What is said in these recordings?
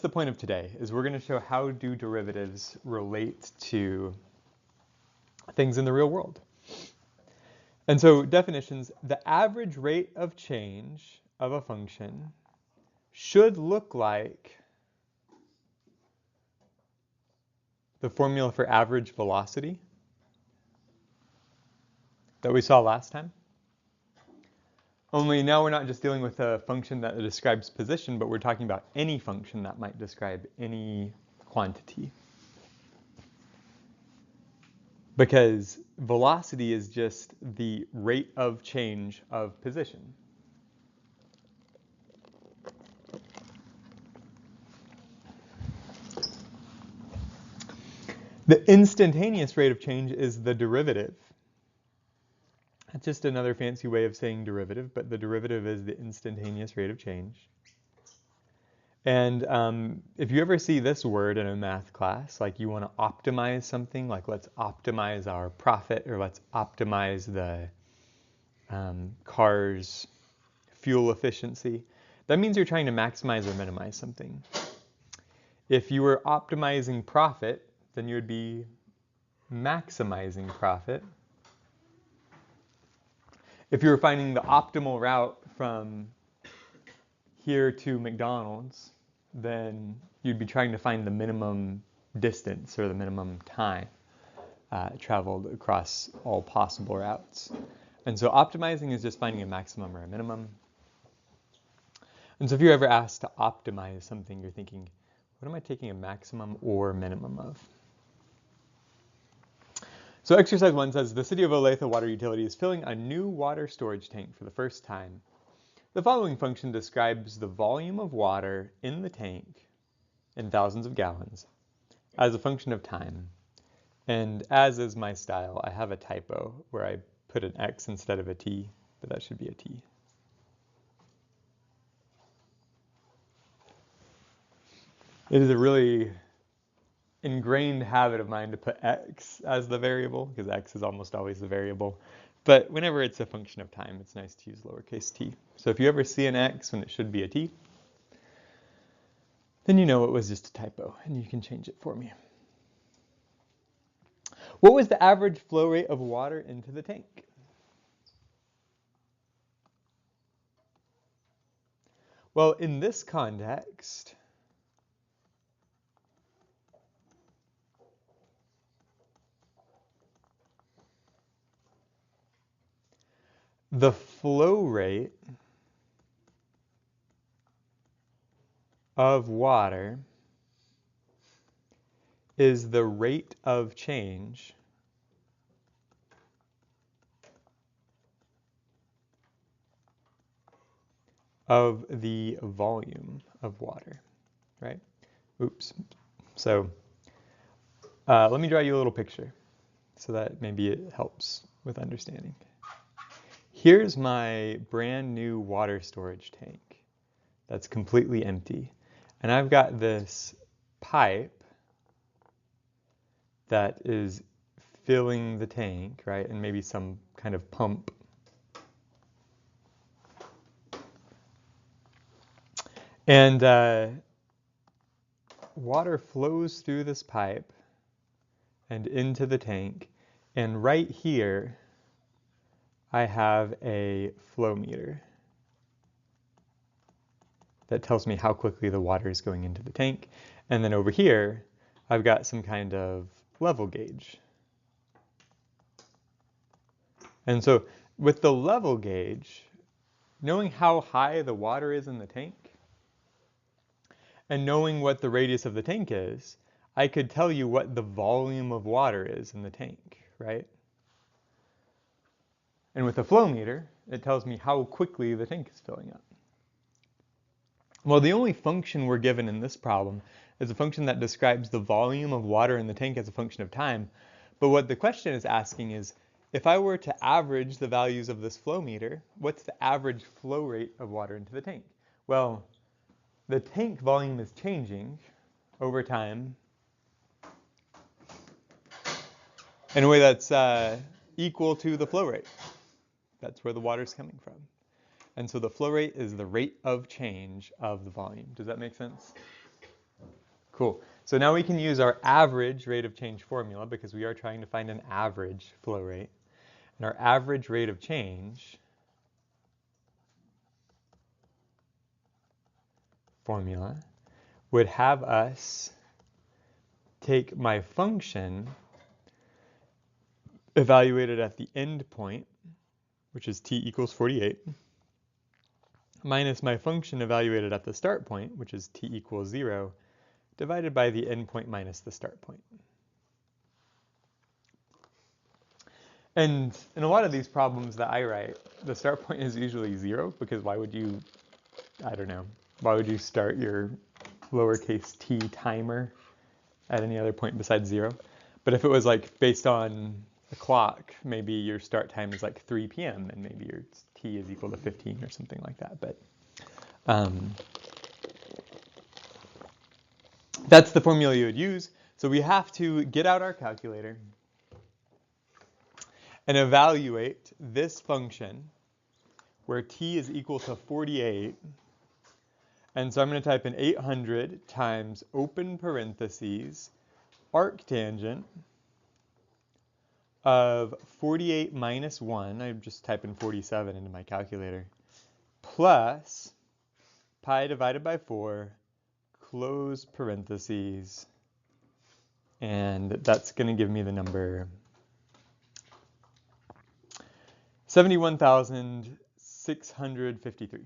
the point of today, is we're going to show how do derivatives relate to things in the real world. And so definitions, the average rate of change of a function should look like the formula for average velocity that we saw last time. Only now we're not just dealing with a function that describes position, but we're talking about any function that might describe any quantity. Because velocity is just the rate of change of position. The instantaneous rate of change is the derivative. That's just another fancy way of saying derivative, but the derivative is the instantaneous rate of change. And if you ever see this word in a math class, like you want to optimize something, like let's optimize our profit, or let's optimize the car's fuel efficiency, that means you're trying to maximize or minimize something. If you were optimizing profit, then you would be maximizing profit. If you were finding the optimal route from here to McDonald's, then you'd be trying to find the minimum distance or the minimum time traveled across all possible routes. And so optimizing is just finding a maximum or a minimum. And so if you're ever asked to optimize something, you're thinking, what am I taking a maximum or minimum of? So exercise 1 says, the City of Olathe Water Utility is filling a new water storage tank for the first time. The following function describes the volume of water in the tank in thousands of gallons as a function of time. And as is my style, I have a typo where I put an X instead of a T, but that should be a T. It is a really ingrained habit of mine to put X as the variable, because X is almost always the variable. But whenever it's a function of time, it's nice to use lowercase t. So if you ever see an X when it should be a T, then you know it was just a typo, and you can change it for me. What was the average flow rate of water into the tank? Well, in this context, the flow rate of water is the rate of change of the volume of water, right? Oops. So let me draw you a little picture so that maybe it helps with understanding. Here's my brand new water storage tank that's completely empty. And I've got this pipe that is filling the tank, right? And maybe some kind of pump. And water flows through this pipe and into the tank. And right here, I have a flow meter that tells me how quickly the water is going into the tank. And then over here, I've got some kind of level gauge. And so with the level gauge, knowing how high the water is in the tank, and knowing what the radius of the tank is, I could tell you what the volume of water is in the tank, right? And with the flow meter, it tells me how quickly the tank is filling up. Well, the only function we're given in this problem is a function that describes the volume of water in the tank as a function of time. But what the question is asking is, if I were to average the values of this flow meter, what's the average flow rate of water into the tank? Well, the tank volume is changing over time in a way that's equal to the flow rate. That's where the water's coming from. And so the flow rate is the rate of change of the volume. Does that make sense? Cool. So now we can use our average rate of change formula because we are trying to find an average flow rate. And our average rate of change formula would have us take my function evaluated at the end point, which is t equals 48, minus my function evaluated at the start point, which is t equals 0, divided by the end point minus the start point. And in a lot of these problems that I write, the start point is usually 0, because why would you, I don't know, why would you start your lowercase t timer at any other point besides 0? But if it was like based on a clock, maybe your start time is like 3 p.m. and maybe your t is equal to 15 or something like that. But that's the formula you would use. So we have to get out our calculator and evaluate this function where t is equal to 48. And so I'm going to type in 800 times open parentheses arctangent of 48 minus 1, I just type in 47 into my calculator, plus pi divided by 4, close parentheses, and that's going to give me the number 71,653.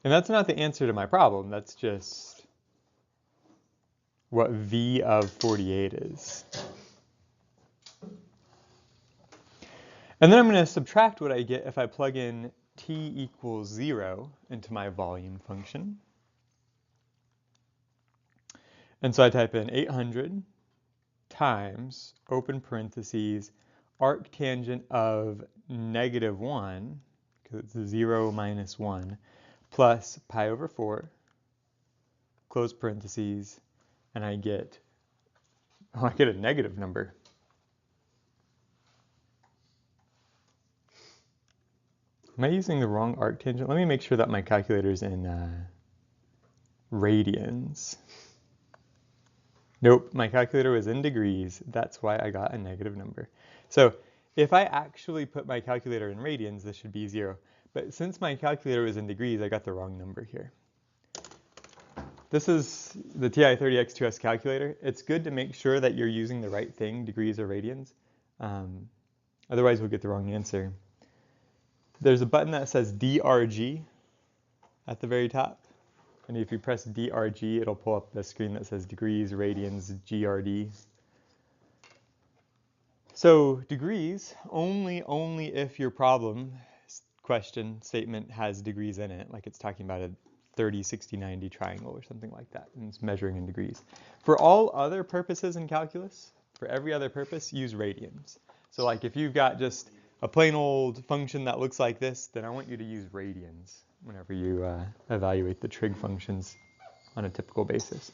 And that's not the answer to my problem, that's just what v of 48 is. And then I'm going to subtract what I get if I plug in t equals 0 into my volume function. And so I type in 800 times, open parentheses, arctangent of negative 1, because it's 0 minus 1, plus pi over 4, close parentheses, and I get a negative number. Am I using the wrong arctangent? Let me make sure that my calculator's in radians. Nope, my calculator was in degrees. That's why I got a negative number. So if I actually put my calculator in radians, this should be 0. But since my calculator was in degrees, I got the wrong number here. This is the TI-30X2S calculator. It's good to make sure that you're using the right thing, degrees or radians. Otherwise, we'll get the wrong answer. There's a button that says DRG at the very top. And if you press DRG, it'll pull up the screen that says degrees, radians, GRD. So degrees, only if your problem, question, statement has degrees in it, like it's talking about a 30, 60, 90 triangle or something like that, and it's measuring in degrees. For all other purposes in calculus, for every other purpose, use radians. So like if you've got just a plain old function that looks like this, then I want you to use radians whenever you evaluate the trig functions on a typical basis.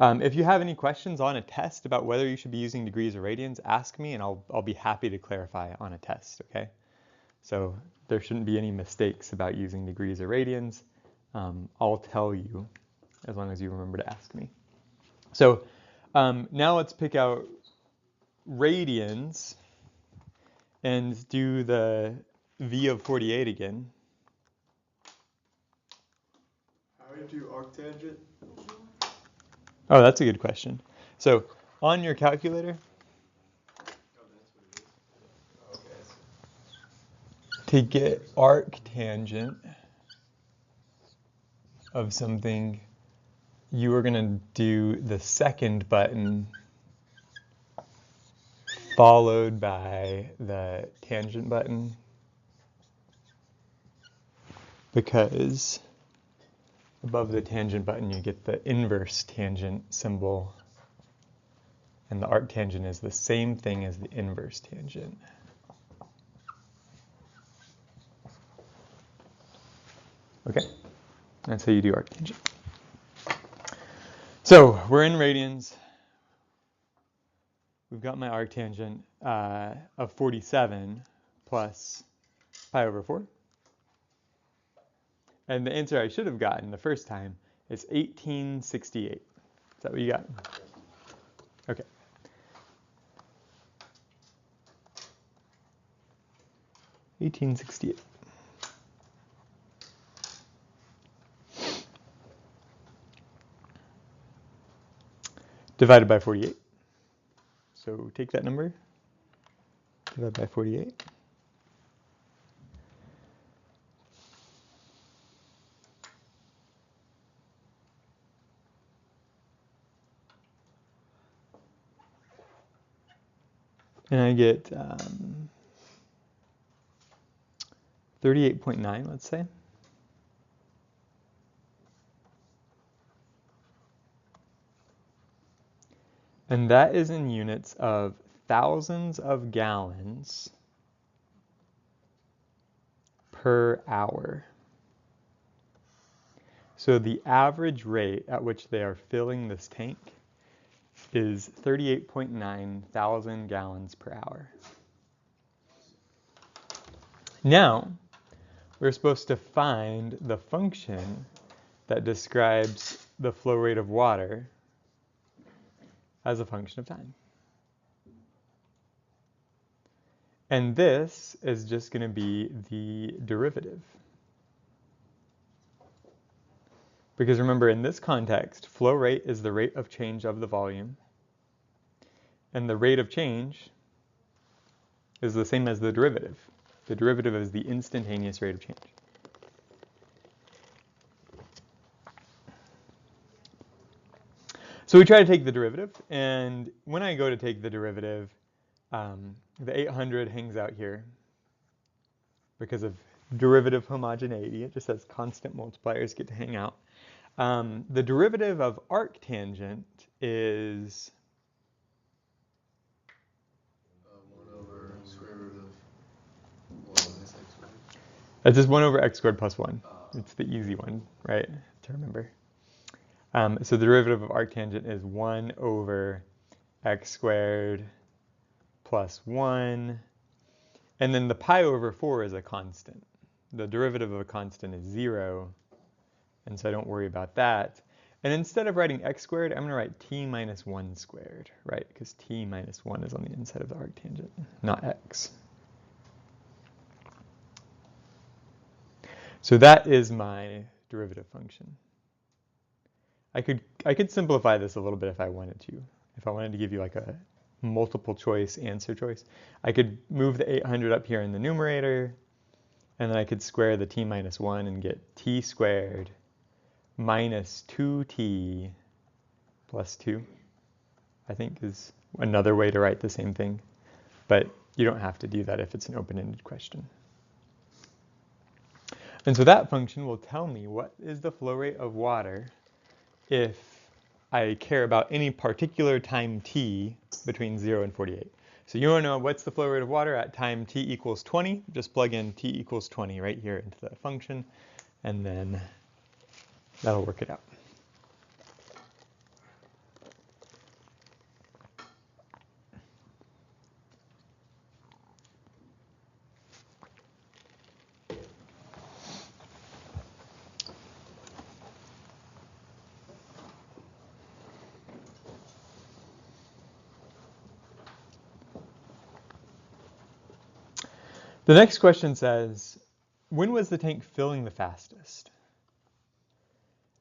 If you have any questions on a test about whether you should be using degrees or radians, ask me and I'll be happy to clarify on a test, okay? So there shouldn't be any mistakes about using degrees or radians. I'll tell you as long as you remember to ask me. So now let's pick out radians and do the v of 48 again. How do you do arctangent? Oh, that's a good question. So on your calculator, to get arctangent of something, you are going to do the second button followed by the tangent button, because above the tangent button you get the inverse tangent symbol, and the arctangent is the same thing as the inverse tangent. Okay, that's how you do arctangent. So we're in radians. We've got my arctangent of 47 plus pi over 4. And the answer I should have gotten the first time is 1868. Is that what you got? Okay. $18.68. Divided by 48. So take that number, divide by 48. And I get 38.9, let's say. And that is in units of thousands of gallons per hour. So the average rate at which they are filling this tank is 38.9 thousand gallons per hour. Now, we're supposed to find the function that describes the flow rate of water as a function of time. And this is just going to be the derivative. Because remember, in this context, flow rate is the rate of change of the volume. And the rate of change is the same as the derivative. The derivative is the instantaneous rate of change. So we try to take the derivative, and when I go to take the derivative, the 800 hangs out here because of derivative homogeneity. It just says constant multipliers get to hang out. The derivative of arctangent is 1 over square root of 1 minus x squared. That's just 1 over x squared plus 1. It's the easy one, right, to remember. So the derivative of arctangent is 1 over x squared plus 1. And then the pi over 4 is a constant. The derivative of a constant is 0. And so I don't worry about that. And instead of writing x squared, I'm going to write t minus 1 squared, right? Because t minus 1 is on the inside of the arctangent, not x. So that is my derivative function. I could simplify this a little bit if I wanted to. If I wanted to give you like a multiple choice answer choice, I could move the 800 up here in the numerator, and then I could square the t minus 1 and get t squared minus 2t plus 2, I think is another way to write the same thing. But you don't have to do that if it's an open-ended question. And so that function will tell me what is the flow rate of water if I care about any particular time t between 0 and 48. So you want to know what's the flow rate of water at time t equals 20. Just plug in t equals 20 right here into the function, and then that'll work it out. The next question says, when was the tank filling the fastest?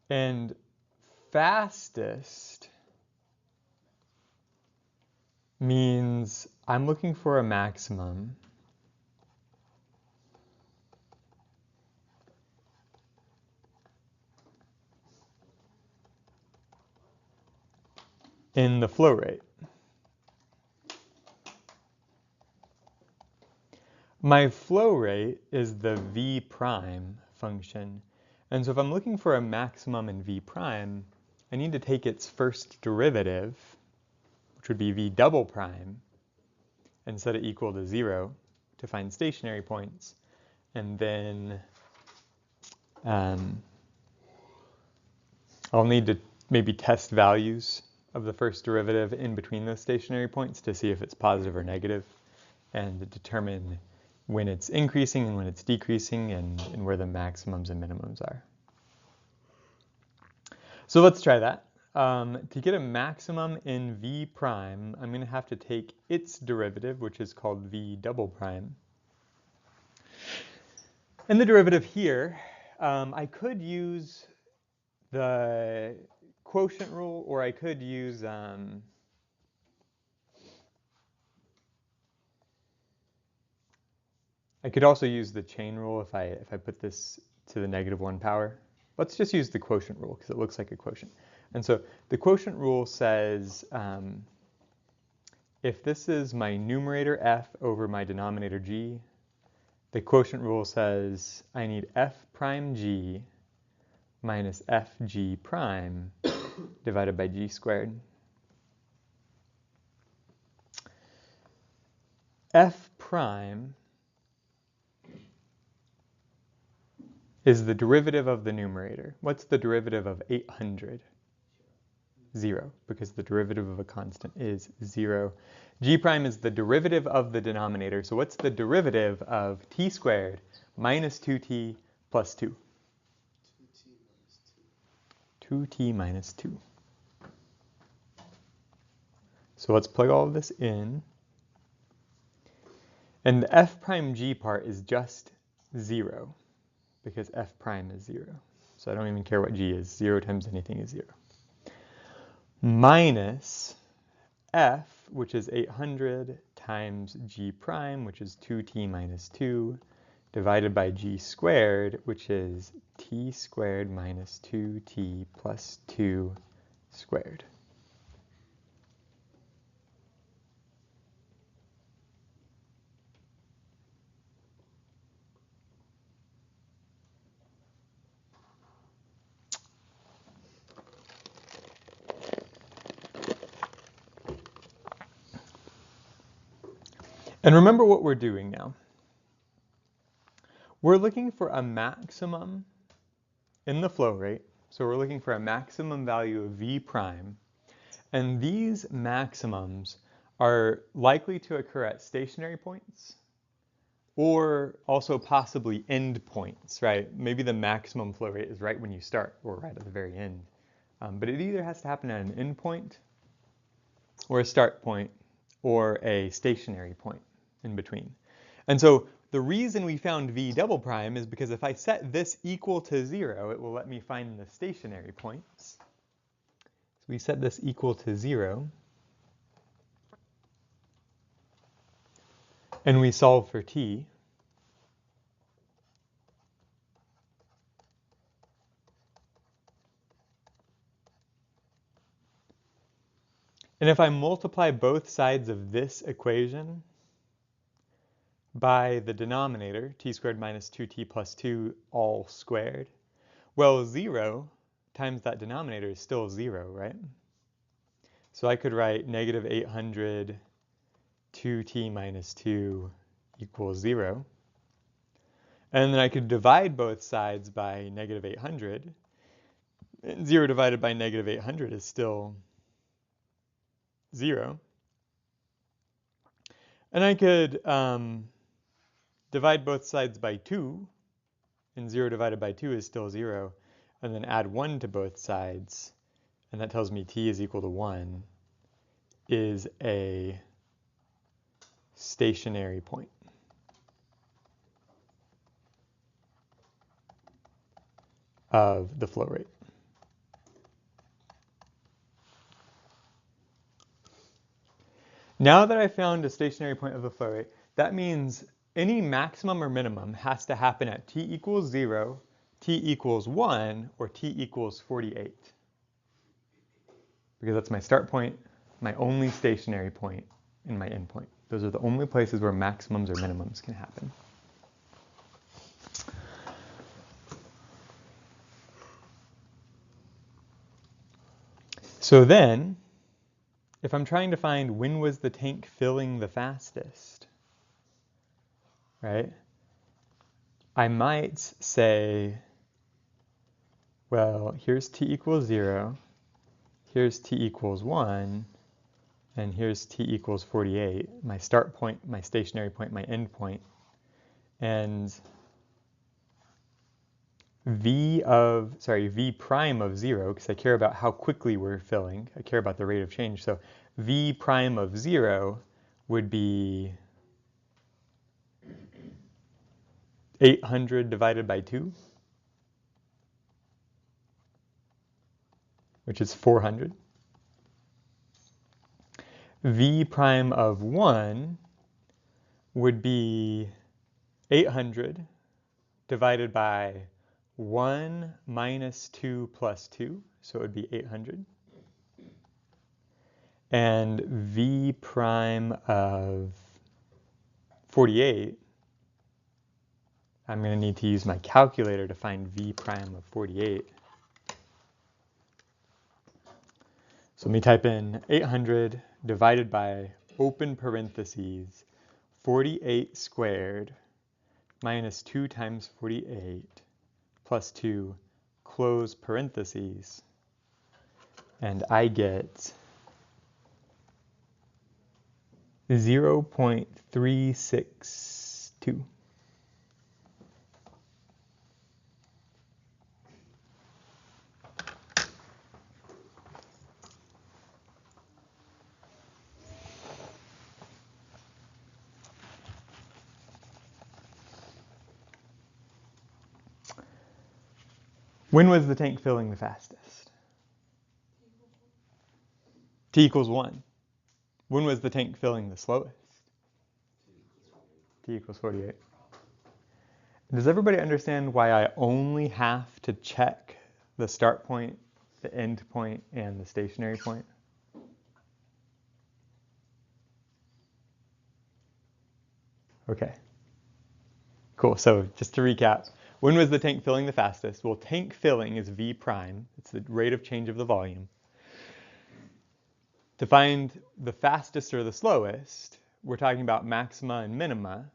And fastest means I'm looking for a maximum in the flow rate. My flow rate is the v prime function. And so if I'm looking for a maximum in v prime, I need to take its first derivative, which would be v double prime, and set it equal to 0 to find stationary points. And then I'll need to maybe test values of the first derivative in between those stationary points to see if it's positive or negative, and determine when it's increasing and when it's decreasing, and where the maximums and minimums are. So let's try that. To get a maximum in v prime, I'm going to have to take its derivative, which is called v double prime. And the derivative here, I could use the quotient rule, or I could use I could also use the chain rule if I put this to the -1 power. Let's just use the quotient rule because it looks like a quotient. And so the quotient rule says if this is my numerator f over my denominator g, the quotient rule says I need f prime g minus f g prime divided by g squared. F prime is the derivative of the numerator. What's the derivative of 800? 0, because the derivative of a constant is 0. G prime is the derivative of the denominator. So what's the derivative of t squared minus 2t plus 2? 2t minus 2. So let's plug all of this in. And the f prime g part is just 0, because f prime is 0. So I don't even care what g is. 0 times anything is 0. Minus f, which is 800, times g prime, which is 2t minus 2, divided by g squared, which is t squared minus 2t plus 2 squared. And remember what we're doing now. We're looking for a maximum in the flow rate. So we're looking for a maximum value of v prime. And these maximums are likely to occur at stationary points or also possibly end points, right? Maybe the maximum flow rate is right when you start or right at the very end. But it either has to happen at an end point or a start point or a stationary point in between. And so the reason we found v double prime is because if I set this equal to 0, it will let me find the stationary points. So we set this equal to 0. And we solve for t. And if I multiply both sides of this equation by the denominator, t squared minus 2t plus 2 all squared, well, 0 times that denominator is still 0, right? So I could write negative 800 2t minus 2 equals 0. And then I could divide both sides by negative 800. And 0 divided by negative 800 is still 0. And I could divide both sides by 2, and 0 divided by 2 is still 0, and then add 1 to both sides, and that tells me t is equal to 1 is a stationary point. Of the flow rate. Now that I found a stationary point of the flow rate, that means any maximum or minimum has to happen at t equals 0, t equals 1, or t equals 48. Because that's my start point, my only stationary point, and my end point. Those are the only places where maximums or minimums can happen. So then, if I'm trying to find when was the tank filling the fastest, right? I might say, well, here's t equals 0, here's t equals 1, and here's t equals 48, my start point, my stationary point, my end point. And v prime of 0, because I care about how quickly we're filling. I care about the rate of change. So v prime of 0 would be 800 divided by 2, which is 400. V prime of 1 would be 800 divided by 1 minus 2 plus 2, so it would be 800. And V prime of 48, I'm going to need to use my calculator to find V prime of 48. So let me type in 800 divided by, open parentheses, 48 squared minus 2 times 48 plus 2, close parentheses, and I get 0.362. When was the tank filling the fastest? T equals 1. When was the tank filling the slowest? T equals 48. Does everybody understand why I only have to check the start point, the end point, and the stationary point? Okay. Cool. So just to recap, when was the tank filling the fastest? Well, tank filling is V prime. It's the rate of change of the volume. To find the fastest or the slowest, we're talking about maxima and minima.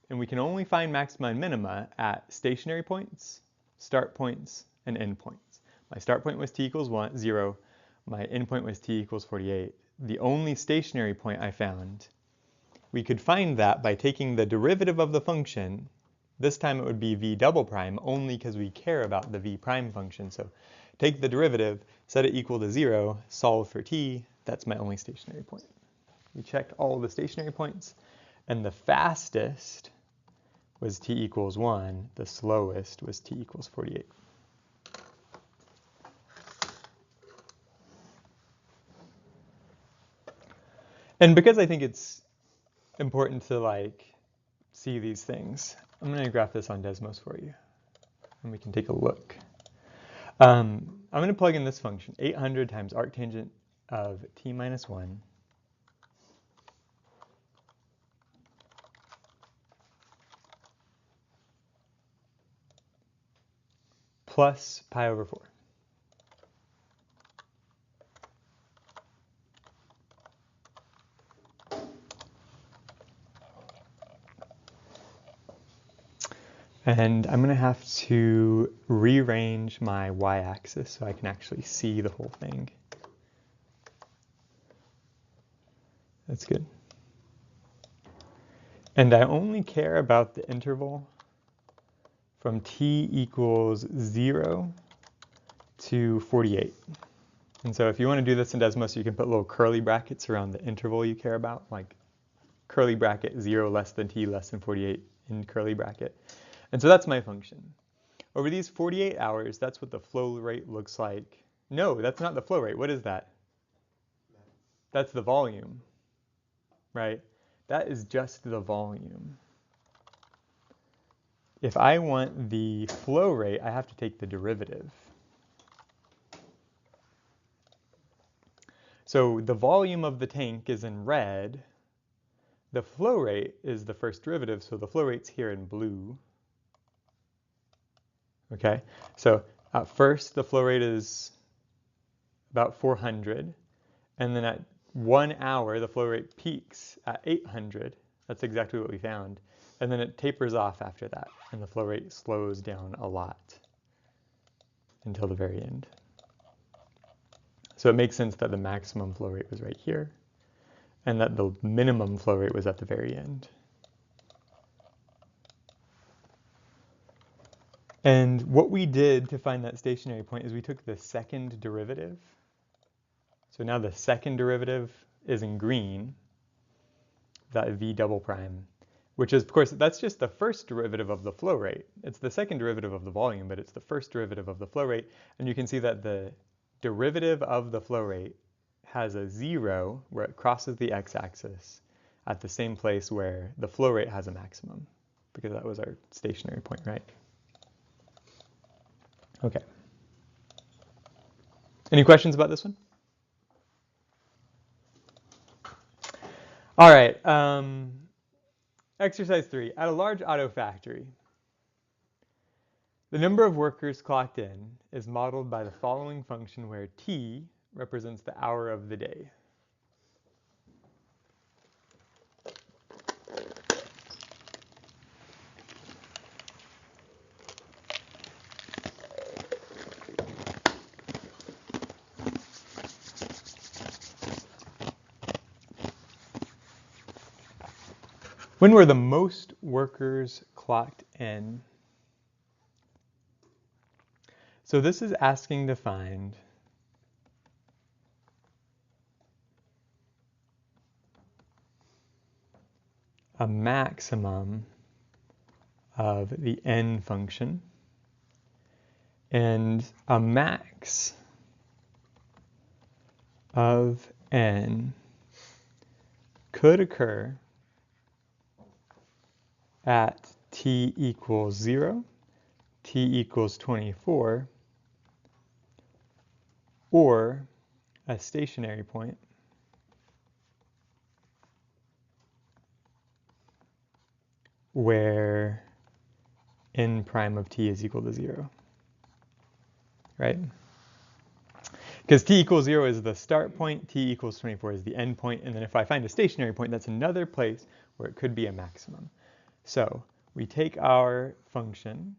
And we can only find maxima and minima at stationary points, start points, and end points. My start point was t equals 0. My end point was t equals 48. The only stationary point I found, we could find that by taking the derivative of the function. This time it would be v double prime, only because we care about the v prime function. So take the derivative, set it equal to 0, solve for t. That's my only stationary point. We checked all the stationary points, and the fastest was t equals 1. The slowest was t equals 48. And because I think it's important to see these things, I'm going to graph this on Desmos for you, and we can take a look. I'm going to plug in this function, 800 times arctangent of t minus 1 plus pi over 4. And I'm going to have to rearrange my y-axis so I can actually see the whole thing. That's good. And I only care about the interval from t equals 0 to 48. And so if you want to do this in Desmos, you can put little curly brackets around the interval you care about, like curly bracket 0 less than t less than 48 in curly bracket. And so that's my function. Over these 48 hours, that's what the flow rate looks like. No, that's not the flow rate. What is that? That's the volume, right? That is just the volume. If I want the flow rate, I have to take the derivative. So the volume of the tank is in red. The flow rate is the first derivative, so the flow rate's here in blue. Okay, so at first the flow rate is about 400, and then at 1 hour the flow rate peaks at 800. That's exactly what we found. And then it tapers off after that, and the flow rate slows down a lot until the very end. So it makes sense that the maximum flow rate was right here, and that the minimum flow rate was at the very end. And what we did to find that stationary point is we took the second derivative. So now the second derivative is in green, that v double prime, which is, of course, that's just the first derivative of the flow rate. It's the second derivative of the volume, but it's the first derivative of the flow rate. And you can see that the derivative of the flow rate has a 0 where it crosses the x-axis at the same place where the flow rate has a maximum, because that was our stationary point, right? Okay. Any questions about this one? All right. Exercise 3. At a large auto factory, the number of workers clocked in is modeled by the following function where t represents the hour of the day. When were the most workers clocked in? So this is asking to find a maximum of the n function, and a max of n could occur at t equals 0, t equals 24, or a stationary point where n prime of t is equal to 0, right? Because t equals 0 is the start point, t equals 24 is the end point, and then if I find a stationary point, that's another place where it could be a maximum. So we take our function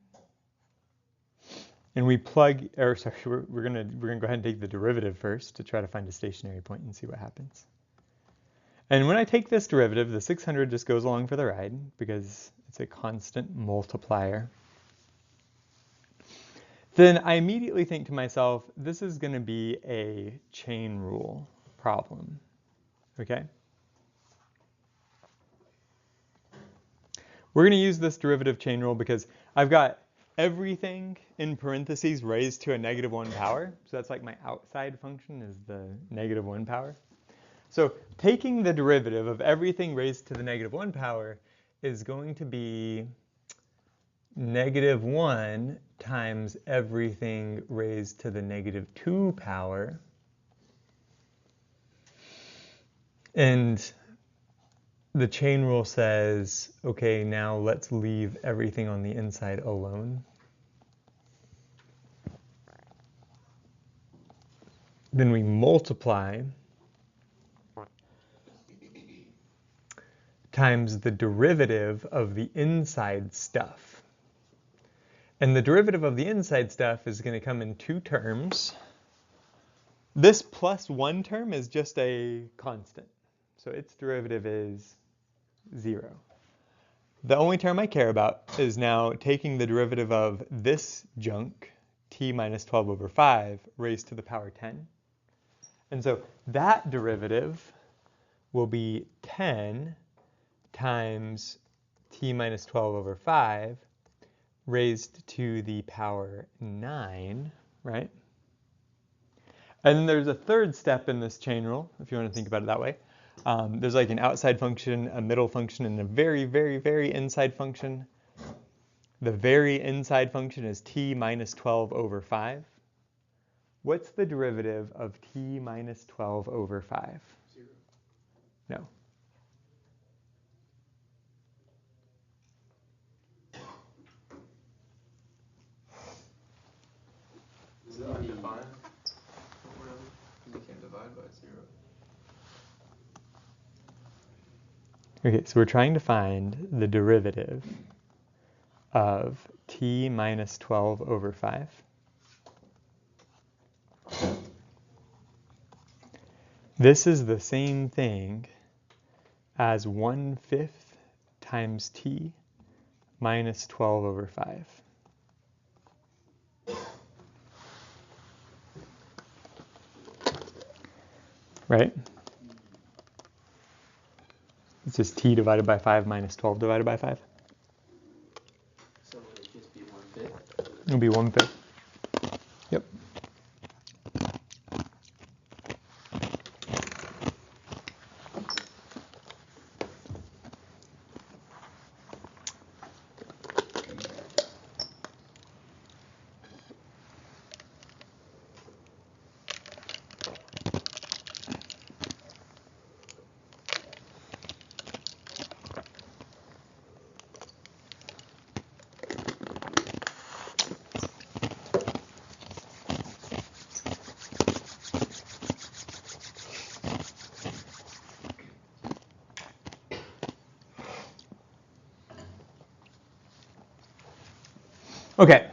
and we plug, or sorry, we're gonna go ahead and take the derivative first to try to find a stationary point and see what happens. And when I take this derivative, the 600 just goes along for the ride because it's a constant multiplier. Then I immediately think to myself, this is going to be a chain rule problem, okay? We're going to use this derivative chain rule because I've got everything in parentheses raised to a -1 power. So that's like my outside function is the -1 power. So taking the derivative of everything raised to the -1 power is going to be -1 times everything raised to the -2 power. And the chain rule says, okay, now let's leave everything on the inside alone. Then we multiply times the derivative of the inside stuff. And the derivative of the inside stuff is going to come in 2 terms. This plus 1 term is just a constant. So its derivative is 0. The only term I care about is now taking the derivative of this junk, t minus 12 over 5, raised to the power 10. And so that derivative will be 10 times t minus 12 over 5 raised to the power 9, right? And then there's a third step in this chain rule, if you want to think about it that way. There's like an outside function, a middle function, and a very, very, very inside function. The very inside function is t minus 12 over 5. What's the derivative of t minus 12 over 5? 0. No. Is it undefined? Or whatever? Because you can't divide by 0. Okay, so we're trying to find the derivative of t minus 12 over 5. This is the same thing as 1/5 times t minus 12 over 5. right? It's just t divided by 5 minus 12 divided by 5. So would it just be 1/5? It'll be 1/5. Yep. Okay.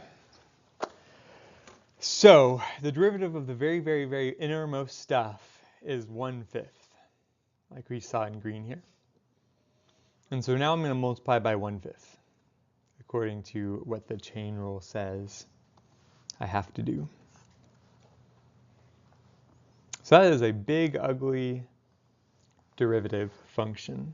So the derivative of the very, very, very innermost stuff is 1/5, like we saw in green here. And so now I'm going to multiply by 1/5, according to what the chain rule says I have to do. So that is a big, ugly derivative function.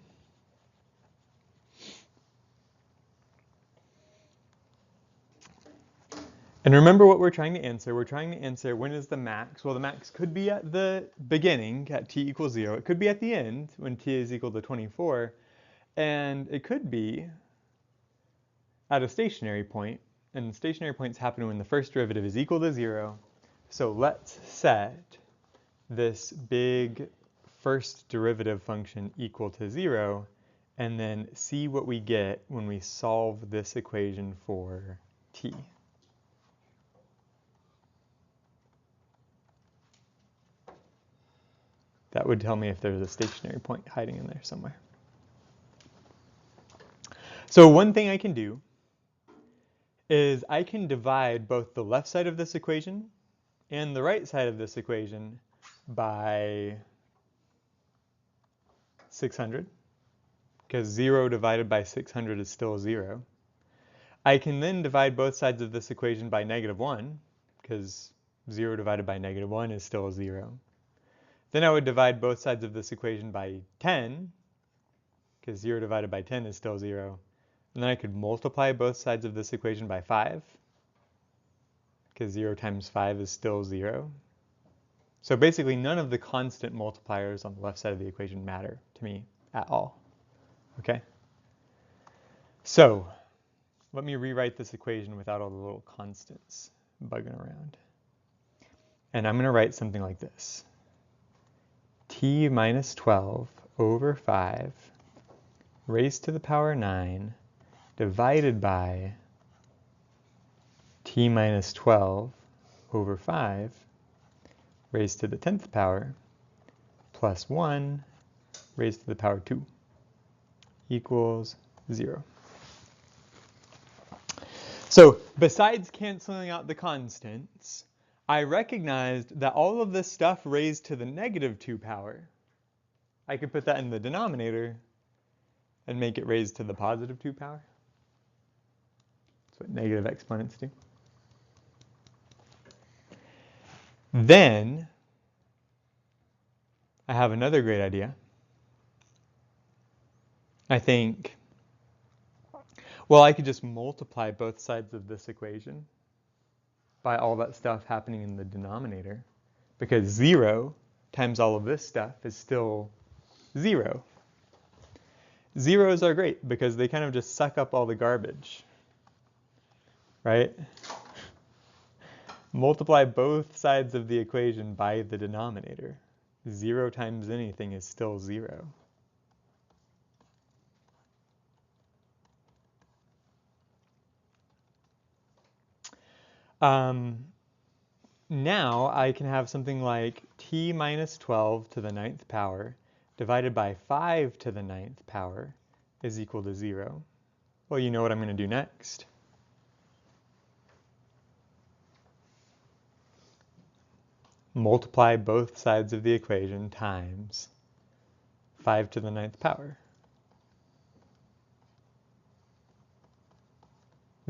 And remember what we're trying to answer. We're trying to answer when is the max. Well, the max could be at the beginning at t equals 0. It could be at the end when t is equal to 24. And it could be at a stationary point. And stationary points happen when the first derivative is equal to 0. So let's set this big first derivative function equal to 0, and then see what we get when we solve this equation for t. That would tell me if there's a stationary point hiding in there somewhere. So one thing I can do is I can divide both the left side of this equation and the right side of this equation by 600, because 0 divided by 600 is still 0. I can then divide both sides of this equation by -1, because 0 divided by -1 is still 0. Then I would divide both sides of this equation by 10, because 0 divided by 10 is still 0. And then I could multiply both sides of this equation by 5, because 0 times 5 is still 0. So basically none of the constant multipliers on the left side of the equation matter to me at all. Okay? So let me rewrite this equation without all the little constants bugging around. And I'm going to write something like this. T minus 12 over 5 raised to the power 9 divided by t minus 12 over 5 raised to the 10th power plus 1 raised to the power 2 equals 0. So besides canceling out the constants, I recognized that all of this stuff raised to the -2 power, I could put that in the denominator and make it raised to the +2 power. That's what negative exponents do. Then I have another great idea. I think, well, I could just multiply both sides of this equation by all that stuff happening in the denominator, because 0 times all of this stuff is still 0. Zeros are great because they kind of just suck up all the garbage, right? Multiply both sides of the equation by the denominator. 0 times anything is still 0. Now I can have something like t minus 12 to the 9th power divided by 5 to the 9th power is equal to 0. Well, you know what I'm going to do next. Multiply both sides of the equation times 5 to the 9th power.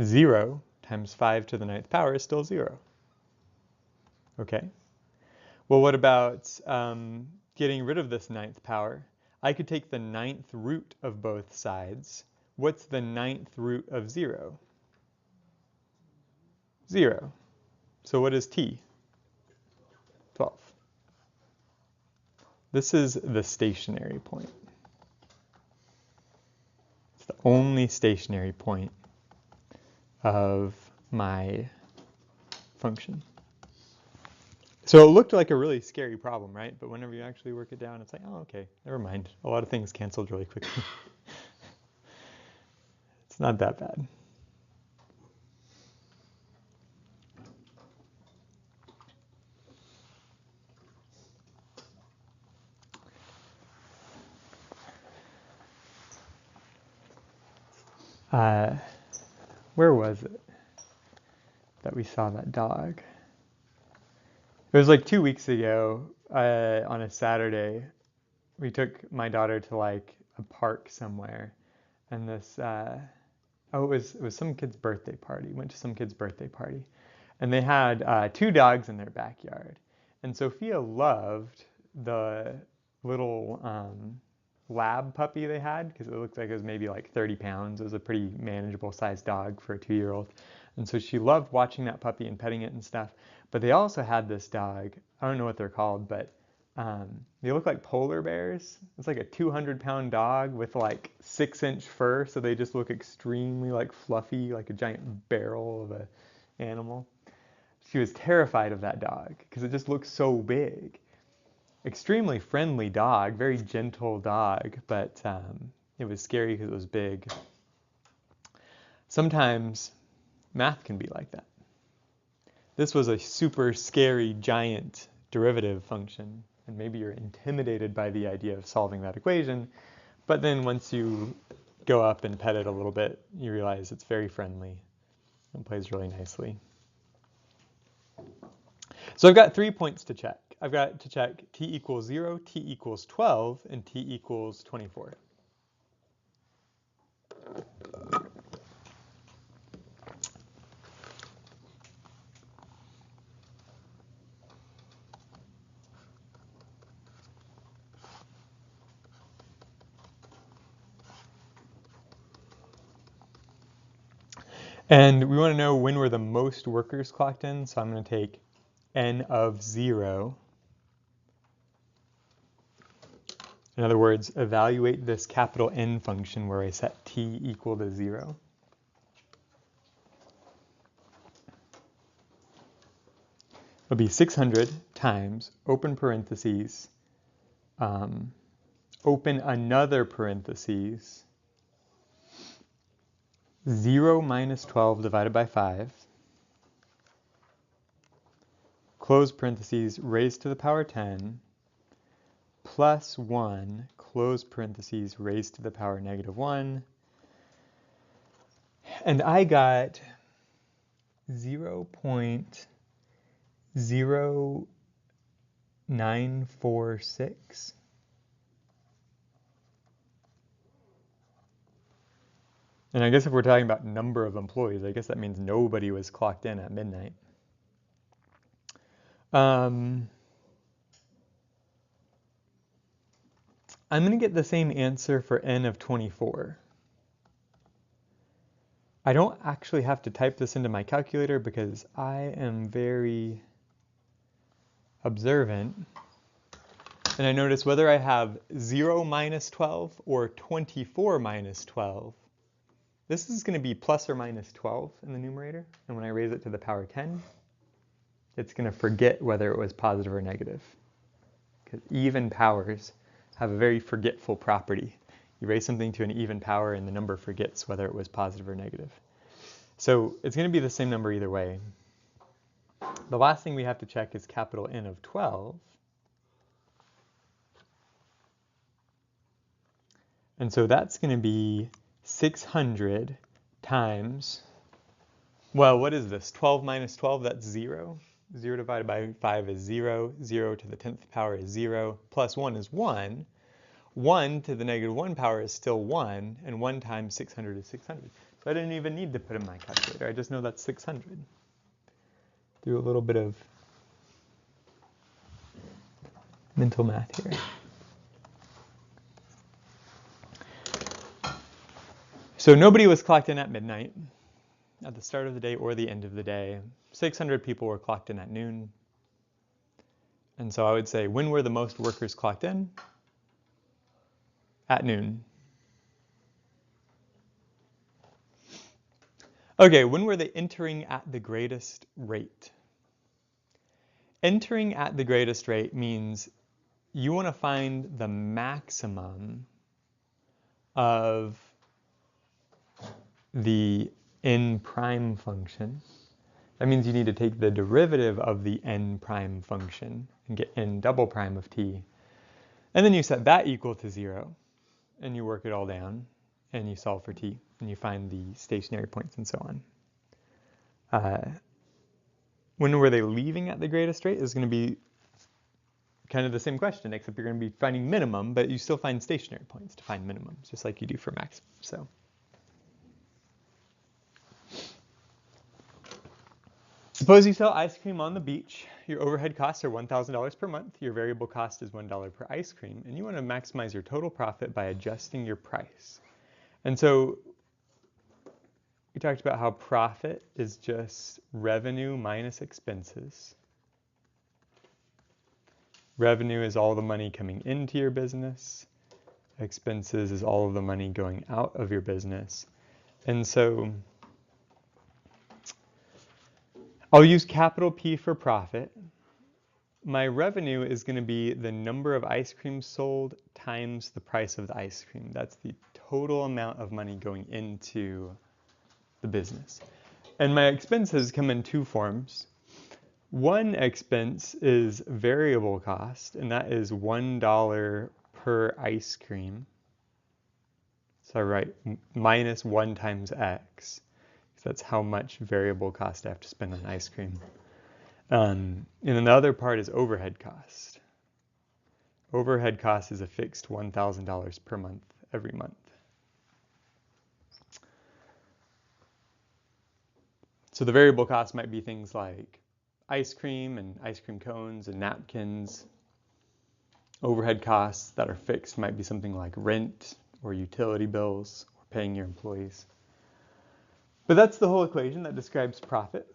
0 times 5 to the 9th power is still 0. Okay. Well, what about getting rid of this ninth power. I could take the ninth root of both sides. What's the ninth root of 0? 0. So what is t? 12. This is the stationary point. It's the only stationary point of my function. So it looked like a really scary problem, right? But whenever you actually work it down, it's like, oh, okay, never mind. A lot of things canceled really quickly. It's not that bad. Where was it that we saw that dog? It was like 2 weeks ago on a Saturday. We took my daughter to like a park somewhere, and this it was some kid's birthday party. Went to some kid's birthday party, and they had 2 dogs in their backyard. And Sophia loved the little lab puppy they had, because it looked like it was maybe like 30 pounds. It was a pretty manageable sized dog for a 2-year-old. And so she loved watching that puppy and petting it and stuff. But they also had this dog. I don't know what they're called, but they look like polar bears. It's like a 200-pound dog with like 6-inch fur, so they just look extremely like fluffy, like a giant barrel of a animal. She was terrified of that dog because it just looks so big. Extremely friendly dog, very gentle dog, but it was scary because it was big. Sometimes math can be like that. This was a super scary giant derivative function, and maybe you're intimidated by the idea of solving that equation, but then once you go up and pet it a little bit, you realize it's very friendly and plays really nicely. So I've got 3 points to check. I've got to check t equals 0, t equals 12, and t equals 24. And we want to know when were the most workers clocked in, so I'm going to take n of 0. In other words, evaluate this capital N function where I set t equal to 0. It'll be 600 times, open parentheses, open another parentheses, 0 minus 12 divided by 5, close parentheses, raised to the power 10, plus 1, close parentheses, raised to the power negative 1. And I got 0.0946. And I guess if we're talking about number of employees, I guess that means nobody was clocked in at midnight. I'm going to get the same answer for n of 24. I don't actually have to type this into my calculator because I am very observant. And I notice whether I have 0 minus 12 or 24 minus 12, this is going to be plus or minus 12 in the numerator. And when I raise it to the power 10, it's going to forget whether it was positive or negative. Because even powers have a very forgetful property. You raise something to an even power and the number forgets whether it was positive or negative. So it's going to be the same number either way. The last thing we have to check is capital N of 12. And so that's going to be 600 times, well, what is this? 12 minus 12, that's 0. 0 divided by 5 is 0. 0 to the 10th power is 0. Plus 1 is 1. 1 to the negative 1 power is still 1. And 1 times 600 is 600. So I didn't even need to put in my calculator. I just know that's 600. Do a little bit of mental math here. So nobody was clocked in at midnight, at the start of the day or the end of the day. 600 people were clocked in at noon. And so I would say, when were the most workers clocked in? At noon. Okay, when were they entering at the greatest rate? Entering at the greatest rate means you want to find the maximum of the n prime function. That means you need to take the derivative of the n prime function and get n double prime of t. And then you set that equal to 0, and you work it all down, and you solve for t, and you find the stationary points and so on. When were they leaving at the greatest rate is going to be kind of the same question, except you're going to be finding minimum, but you still find stationary points to find minimums, just like you do for maximum. So. Suppose you sell ice cream on the beach. Your overhead costs are $1,000 per month. Your variable cost is $1 per ice cream, and you want to maximize your total profit by adjusting your price. And so we talked about how profit is just revenue minus expenses. Revenue is all the money coming into your business. Expenses is all of the money going out of your business. And so I'll use capital P for profit. My revenue is going to be the number of ice creams sold times the price of the ice cream. That's the total amount of money going into the business. And my expenses come in two forms. One expense is variable cost, and that is $1 per ice cream. So I write minus 1 times x. That's how much variable cost I have to spend on ice cream. And then the other part is overhead cost. Overhead cost is a fixed $1,000 per month, every month. So the variable cost might be things like ice cream and ice cream cones and napkins. Overhead costs that are fixed might be something like rent or utility bills or paying your employees. But that's the whole equation that describes profit.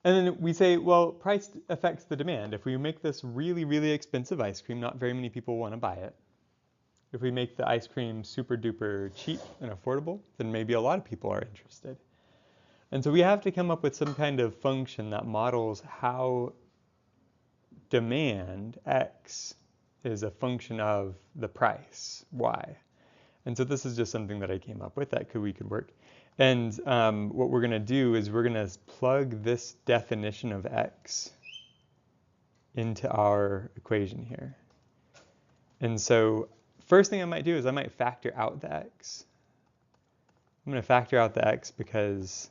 And then we say, well, price affects the demand. If we make this really, really expensive ice cream, not very many people want to buy it. If we make the ice cream super duper cheap and affordable, then maybe a lot of people are interested. And so we have to come up with some kind of function that models how demand, x, is a function of the price, y. And so this is just something that I came up with that we could work. And what we're going to do is we're going to plug this definition of x into our equation here. And so first thing I might do is I might factor out the x. I'm going to factor out the x because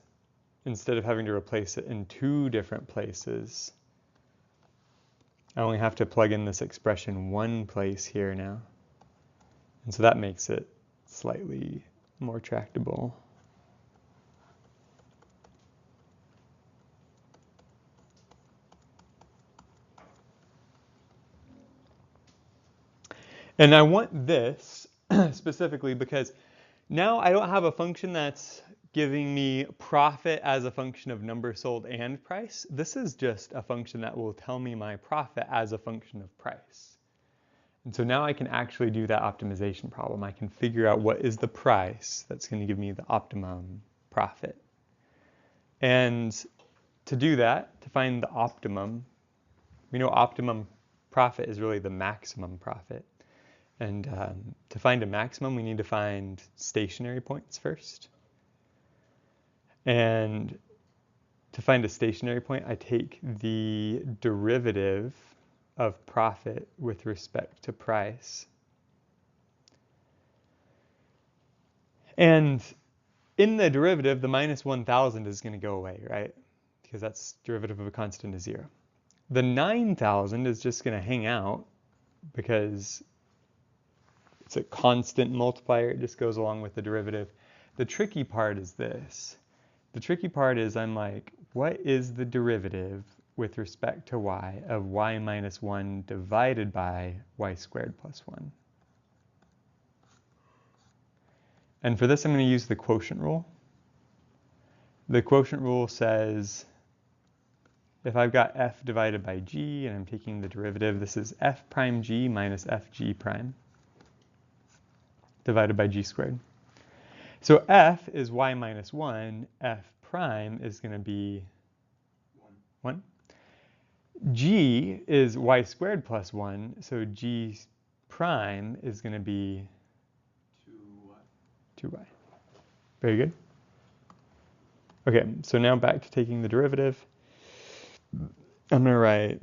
instead of having to replace it in two different places, I only have to plug in this expression one place here now. And so that makes it slightly more tractable. And I want this specifically because now I don't have a function that's giving me profit as a function of number sold and price. This is just a function that will tell me my profit as a function of price. And so now I can actually do that optimization problem. I can figure out what is the price that's going to give me the optimum profit. And to do that, to find the optimum, we know optimum profit is really the maximum profit. And to find a maximum, we need to find stationary points first. And to find a stationary point, I take the derivative of profit with respect to price. And in the derivative, the minus 1,000 is going to go away, right? Because that's derivative of a constant is 0. The 9,000 is just going to hang out because it's a constant multiplier. It just goes along with the derivative. The tricky part is this. The tricky part is I'm like, what is the derivative with respect to y of y minus 1 divided by y squared plus 1. And for this, I'm going to use the quotient rule. The quotient rule says if I've got f divided by g and I'm taking the derivative, this is f prime g minus fg prime divided by g squared. So f is y minus 1, f prime is going to be 1. G is y squared plus 1, so g prime is going to be 2y. Very good. Okay, so now back to taking the derivative. I'm going to write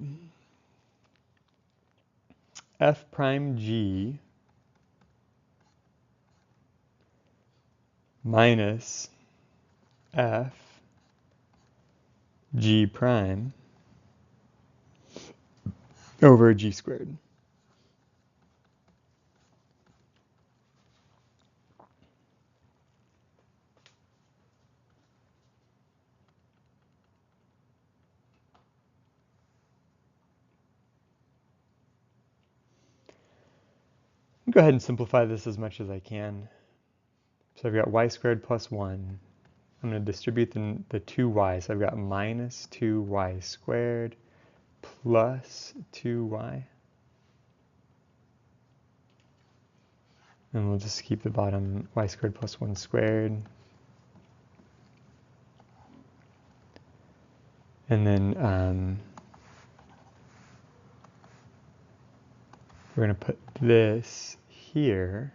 f prime g minus f g prime over g squared. Go ahead and simplify this as much as I can. So I've got y squared plus 1. I'm going to distribute the 2y. So I've got minus 2y squared plus 2y. And we'll just keep the bottom y squared plus 1 squared. And then we're going to put this here.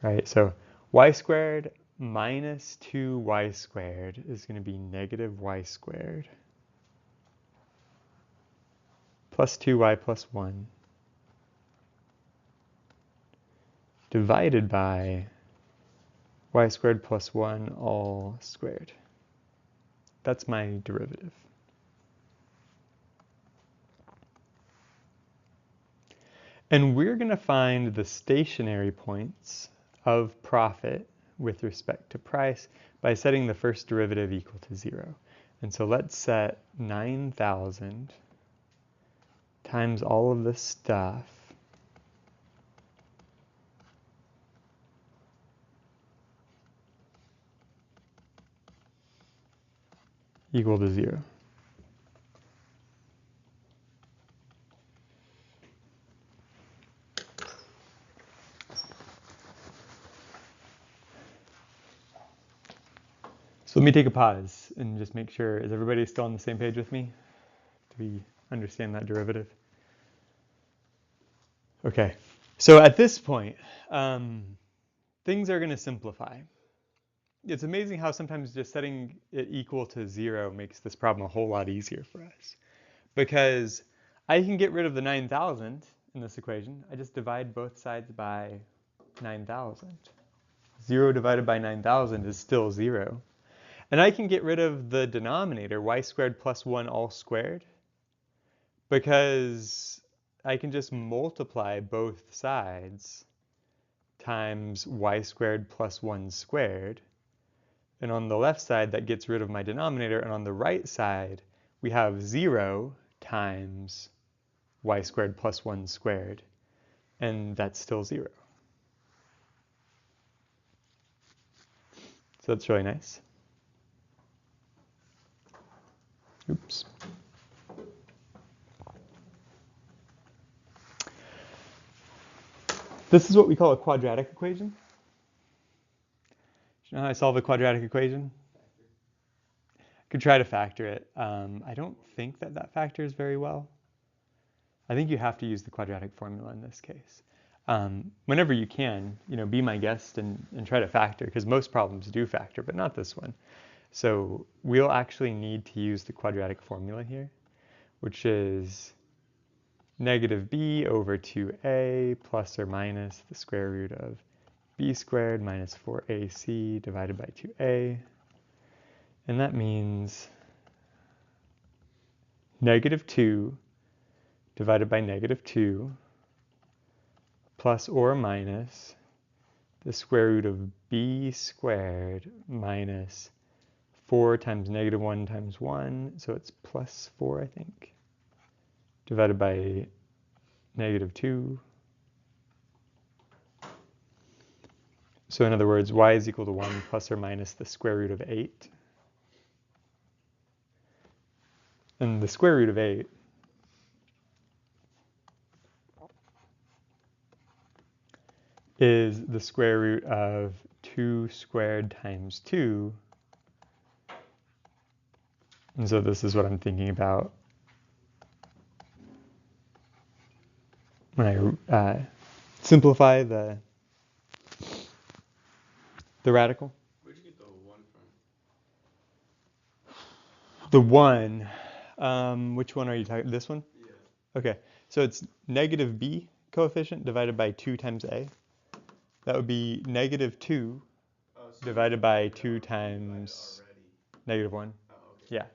Right, so y squared minus 2y squared is going to be negative y squared plus 2y plus 1 divided by y squared plus 1 all squared. That's my derivative. And we're going to find the stationary points of profit with respect to price by setting the first derivative equal to 0. And so let's set 9,000 times all of this stuff equal to 0. So let me take a pause and just make sure, is everybody still on the same page with me? Do we understand that derivative? Okay, so at this point, things are going to simplify. It's amazing how sometimes just setting it equal to 0 makes this problem a whole lot easier for us. Because I can get rid of the 9,000 in this equation. I just divide both sides by 9,000. 0 divided by 9,000 is still 0. And I can get rid of the denominator, y squared plus 1 all squared, because I can just multiply both sides times y squared plus 1 squared. And on the left side, that gets rid of my denominator. And on the right side, we have 0 times y squared plus 1 squared. And that's still 0. So that's really nice. Oops. This is what we call a quadratic equation. Do you know how I solve a quadratic equation? I could try to factor it. I don't think that factors very well. I think you have to use the quadratic formula in this case. Whenever you can, be my guest and try to factor, because most problems do factor, but not this one. So we'll actually need to use the quadratic formula here, which is negative b over 2a plus or minus the square root of b squared minus 4ac divided by 2a. And that means negative 2 divided by negative 2 plus or minus the square root of b squared minus 4 times negative 1 times 1, so it's plus 4, I think, divided by negative 2. So in other words, y is equal to 1 plus or minus the square root of 8. And the square root of 8 is the square root of 2 squared times 2. And so this is what I'm thinking about when I simplify the radical. Where'd you get the 1 from? The 1, which one are you talking? This one? Yeah. Okay, so it's negative b coefficient divided by 2 times a. That would be negative 2 divided by 2 times negative 1. Oh, okay. Yeah.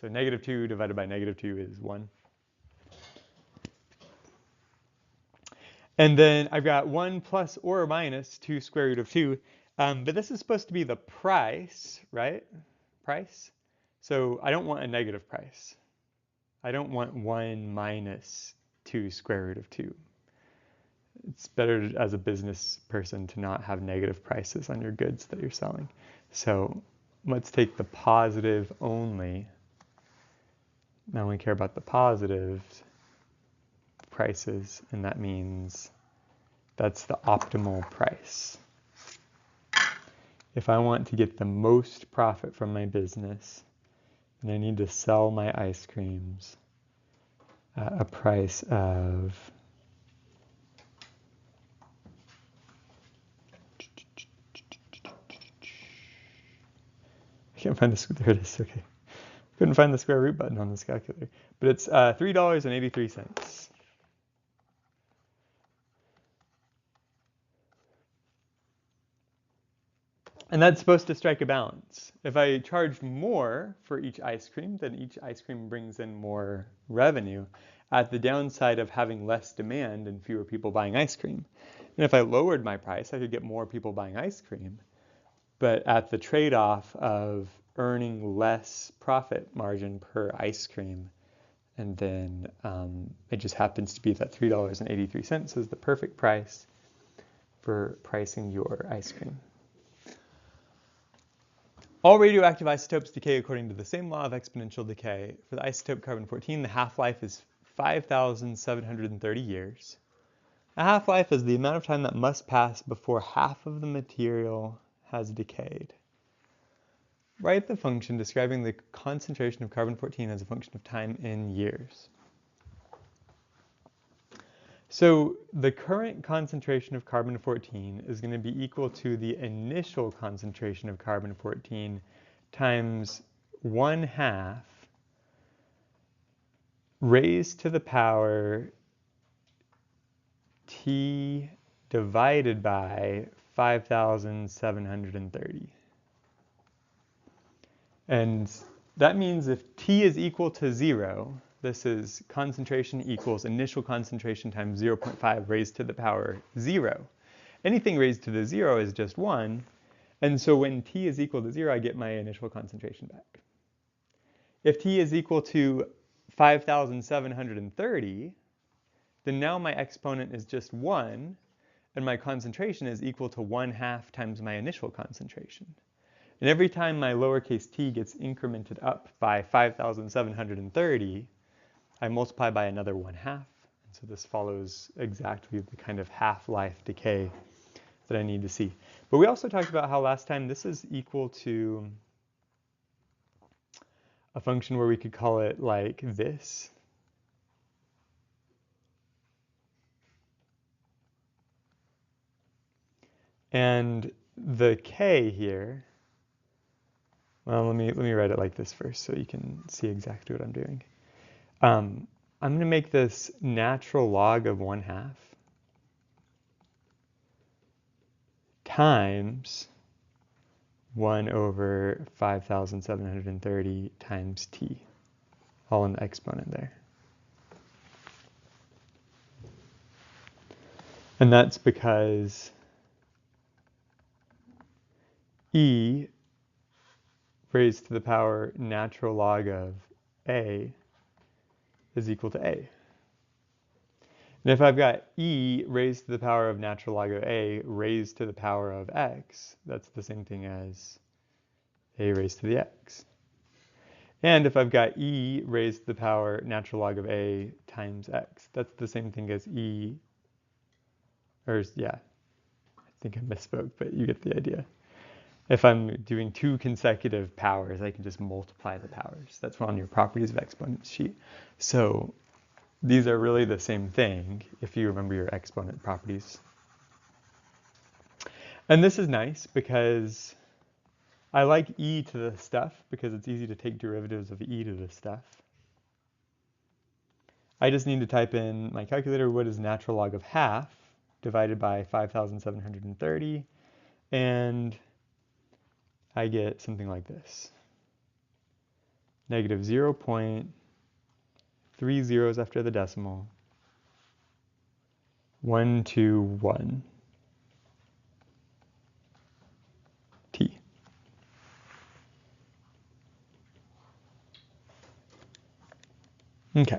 So negative 2 divided by negative 2 is 1. And then I've got 1 plus or minus 2 square root of 2. But this is supposed to be the price, right? Price. So I don't want a negative price. I don't want 1 minus 2 square root of 2. It's better as a business person to not have negative prices on your goods that you're selling. So let's take the positive only. Now we care about the positive prices, and that means that's the optimal price. If I want to get the most profit from my business, then I need to sell my ice creams at a price of I can't find this. There it is. Okay. Couldn't find the square root button on this calculator. But it's $3.83. And that's supposed to strike a balance. If I charge more for each ice cream, then each ice cream brings in more revenue at the downside of having less demand and fewer people buying ice cream. And if I lowered my price, I could get more people buying ice cream, but at the trade-off of earning less profit margin per ice cream. And then it just happens to be that $3.83 is the perfect price for pricing your ice cream. All radioactive isotopes decay according to the same law of exponential decay. For the isotope carbon-14, the half-life is 5,730 years. A half-life is the amount of time that must pass before half of the material has decayed. Write the function describing the concentration of carbon-14 as a function of time in years. So the current concentration of carbon-14 is going to be equal to the initial concentration of carbon-14 times 1/2 raised to the power T divided by 5,730. And that means if T is equal to 0, this is concentration equals initial concentration times 0.5 raised to the power 0. Anything raised to the 0 is just 1. And so when T is equal to 0, I get my initial concentration back. If T is equal to 5,730, then now my exponent is just 1, and my concentration is equal to 1/2 times my initial concentration. And every time my lowercase t gets incremented up by 5,730, I multiply by another 1/2. And so this follows exactly the kind of half-life decay that I need to see. But we also talked about how last time this is equal to a function where we could call it like this. And the k here, well, let me write it like this first so you can see exactly what I'm doing. I'm going to make this natural log of 1/2 times 1/5,730 times t, all in the exponent there. And that's because E raised to the power natural log of A is equal to A. And if I've got e raised to the power of natural log of a raised to the power of x, that's the same thing as a raised to the x. And if I've got e raised to the power natural log of a times x, that's the same thing as e, or yeah, I think I misspoke, but you get the idea. If I'm doing two consecutive powers, I can just multiply the powers. That's on your properties of exponents sheet. So these are really the same thing if you remember your exponent properties. And this is nice because I like e to the stuff because it's easy to take derivatives of e to the stuff. I just need to type in my calculator, what is natural log of half divided by 5,730, and I get something like this. Negative 0.3 zeros after the decimal, 121 t. Okay.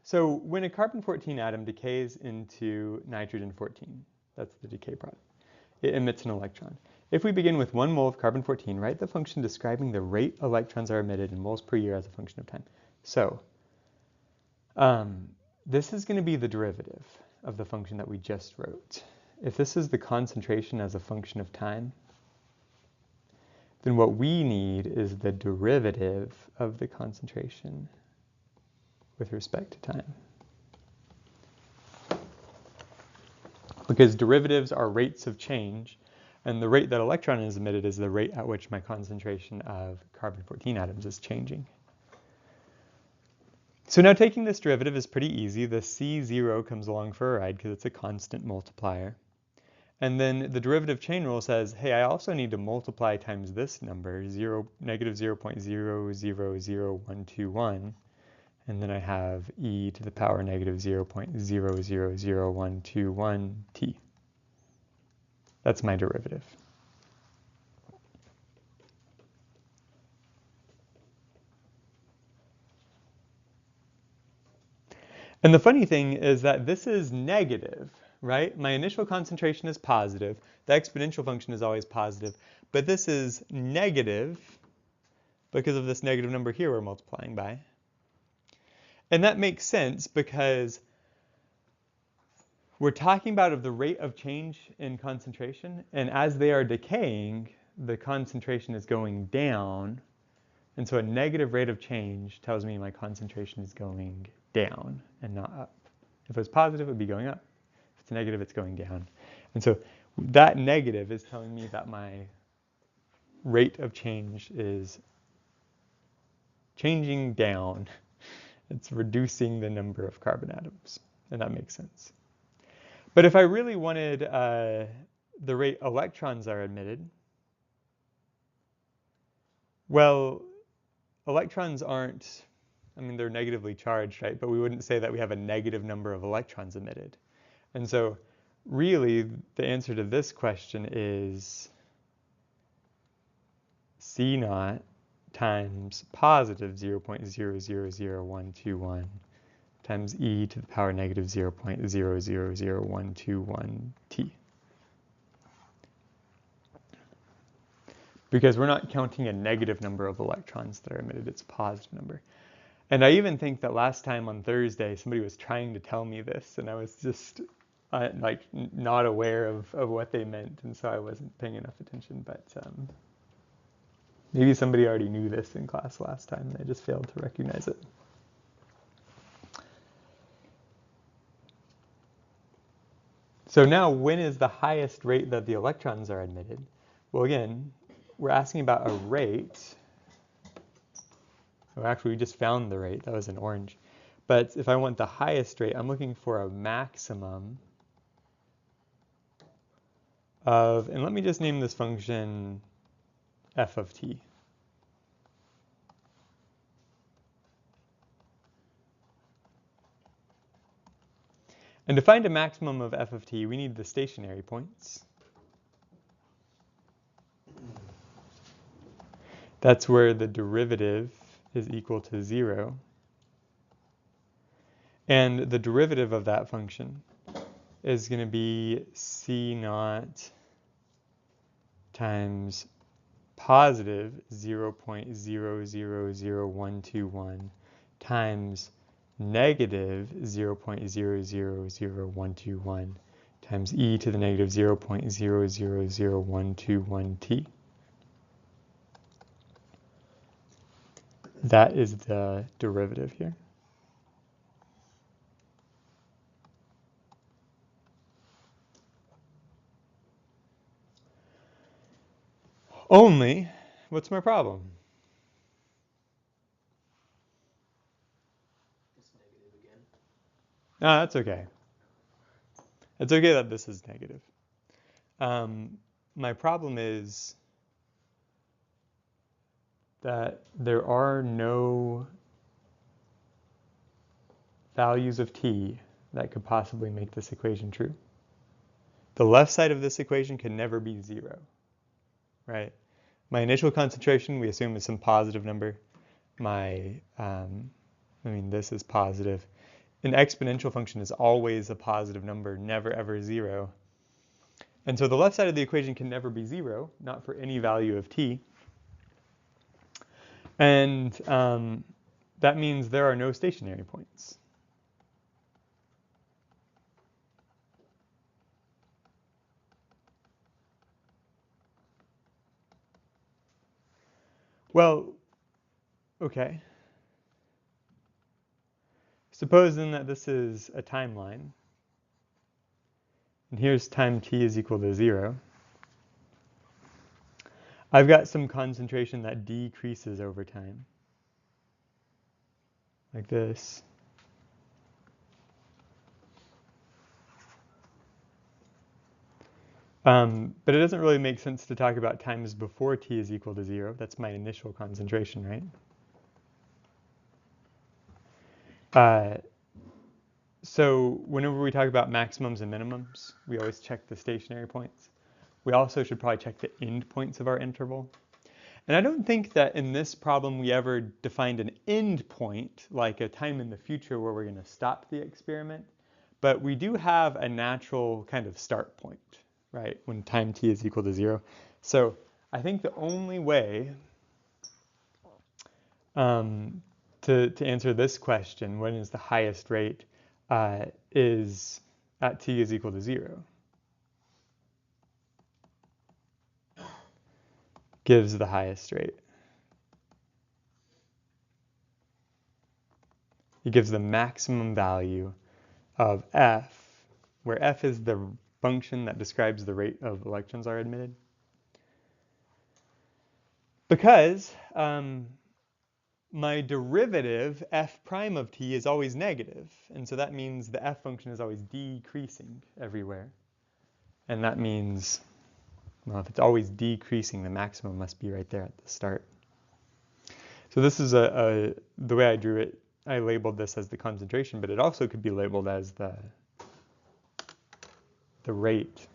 So when a carbon-14 atom decays into nitrogen-14, that's the decay product, it emits an electron. If we begin with 1 mole of carbon-14, write the function describing the rate electrons are emitted in moles per year as a function of time. So this is going to be the derivative of the function that we just wrote. If this is the concentration as a function of time, then what we need is the derivative of the concentration with respect to time. Because derivatives are rates of change, and the rate that electron is emitted is the rate at which my concentration of carbon-14 atoms is changing. So now taking this derivative is pretty easy. The C0 comes along for a ride because it's a constant multiplier. And then the derivative chain rule says, hey, I also need to multiply times this number, negative 0.000121. And then I have e to the power negative 0.000121 t. That's my derivative. And the funny thing is that this is negative, right? My initial concentration is positive. The exponential function is always positive. But this is negative because of this negative number here we're multiplying by. And that makes sense because we're talking about the rate of change in concentration, and as they are decaying, the concentration is going down, and so a negative rate of change tells me my concentration is going down and not up. If it was positive, it would be going up. If it's negative, it's going down. And so that negative is telling me that my rate of change is changing down. It's reducing the number of carbon atoms, and that makes sense. But if I really wanted the rate electrons are emitted, well, electrons aren't, I mean, they're negatively charged, right? But we wouldn't say that we have a negative number of electrons emitted. And so really, the answer to this question is C naught times positive 0.000121 times e to the power negative 0.000121 t. Because we're not counting a negative number of electrons that are emitted, it's a positive number. And I even think that last time on Thursday, somebody was trying to tell me this, and I was just not aware of what they meant, and so I wasn't paying enough attention. But maybe somebody already knew this in class last time, and they just failed to recognize it. So now, when is the highest rate that the electrons are emitted? Well, again, we're asking about a rate. Oh, actually, we just found the rate. That was in orange. But if I want the highest rate, I'm looking for a maximum of, and let me just name this function f of t. And to find a maximum of f of t, we need the stationary points. That's where the derivative is equal to 0. And the derivative of that function is going to be c naught times positive 0.000121 times negative 0.000121 times e to the negative 0.000121t. That is the derivative here. Only, what's my problem? It's negative again. Ah, that's okay. It's okay that this is negative. My problem is that there are no values of t that could possibly make this equation true. The left side of this equation can never be 0, right? My initial concentration, we assume, is some positive number. This is positive. An exponential function is always a positive number, never ever 0. And so the left side of the equation can never be 0, not for any value of t. And that means there are no stationary points. Well, okay. Suppose then that this is a timeline. And here's time t is equal to 0. I've got some concentration that decreases over time, like this. But it doesn't really make sense to talk about times before t is equal to 0. That's my initial concentration, right? So whenever we talk about maximums and minimums, we always check the stationary points. We also should probably check the end points of our interval. And I don't think that in this problem we ever defined an end point, like a time in the future where we're going to stop the experiment. But we do have a natural kind of start point, right, when time t is equal to 0. So I think the only way to answer this question, when is the highest rate, is at t is equal to 0. Gives the highest rate. It gives the maximum value of f, where f is the function that describes the rate of electrons are admitted. Because my derivative, f prime of t, is always negative. And so that means the f function is always decreasing everywhere. And that means, well, if it's always decreasing, the maximum must be right there at the start. So this is the way I drew it. I labeled this as the concentration, but it also could be labeled as the rate.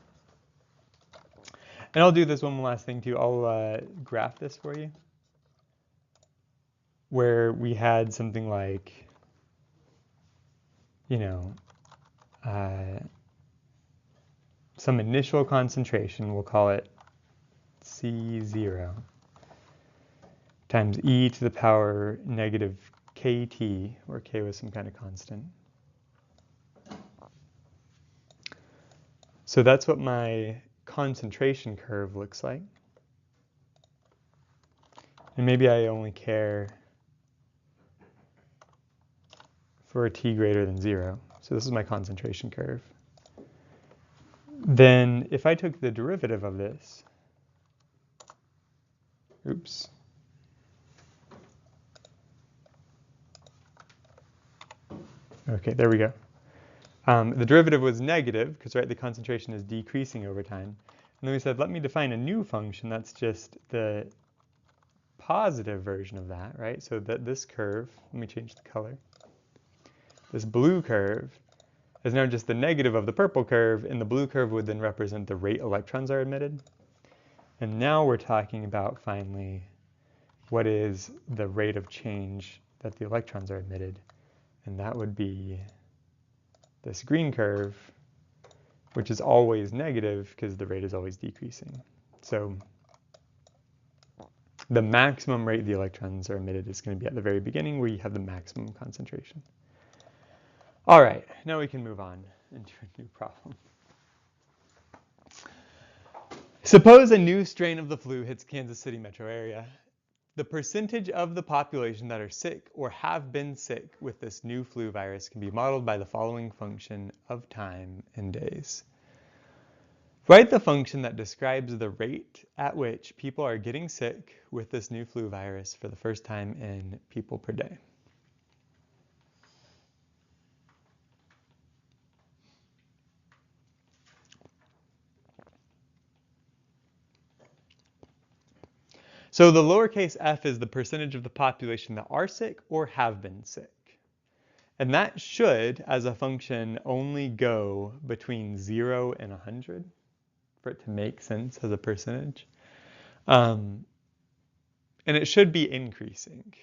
And I'll do this one last thing too. I'll graph this for you, where we had something like, some initial concentration, we'll call it C0, times e to the power negative kt, where k was some kind of constant. So that's what my concentration curve looks like. And maybe I only care for a t greater than 0. So this is my concentration curve. Then if I took the derivative of this, oops. Okay, there we go. The derivative was negative because, right, the concentration is decreasing over time. And then we said, let me define a new function that's just the positive version of that, right? So that this curve, let me change the color. This blue curve is now just the negative of the purple curve, and the blue curve would then represent the rate electrons are emitted. And now we're talking about, finally, what is the rate of change that the electrons are emitted. And that would be this green curve, which is always negative because the rate is always decreasing. So the maximum rate the electrons are emitted is going to be at the very beginning where you have the maximum concentration. All right, now we can move on into a new problem. Suppose a new strain of the flu hits Kansas City metro area. The percentage of the population that are sick or have been sick with this new flu virus can be modeled by the following function of time in days. Write the function that describes the rate at which people are getting sick with this new flu virus for the first time in people per day. So the lowercase f is the percentage of the population that are sick or have been sick. And that should, as a function, only go between 0 and 100 for it to make sense as a percentage. And it should be increasing.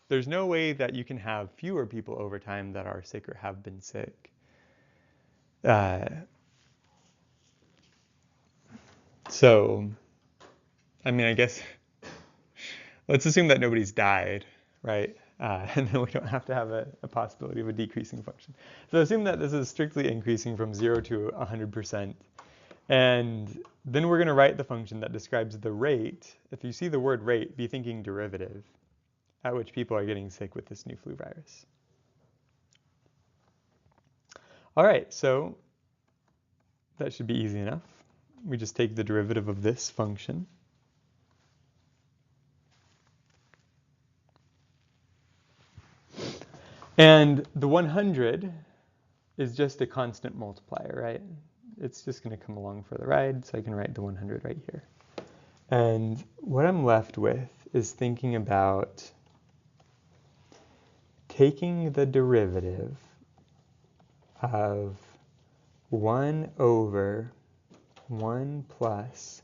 There's no way that you can have fewer people over time that are sick or have been sick. So, I mean, I guess, let's assume that nobody's died, right? And then we don't have to have a possibility of a decreasing function. So assume that this is strictly increasing from 0 to 100%. And then we're going to write the function that describes the rate. If you see the word rate, be thinking derivative, at which people are getting sick with this new flu virus. All right, so that should be easy enough. We just take the derivative of this function. And the 100 is just a constant multiplier, right? It's just going to come along for the ride, so I can write the 100 right here. And what I'm left with is thinking about taking the derivative of 1 over 1 plus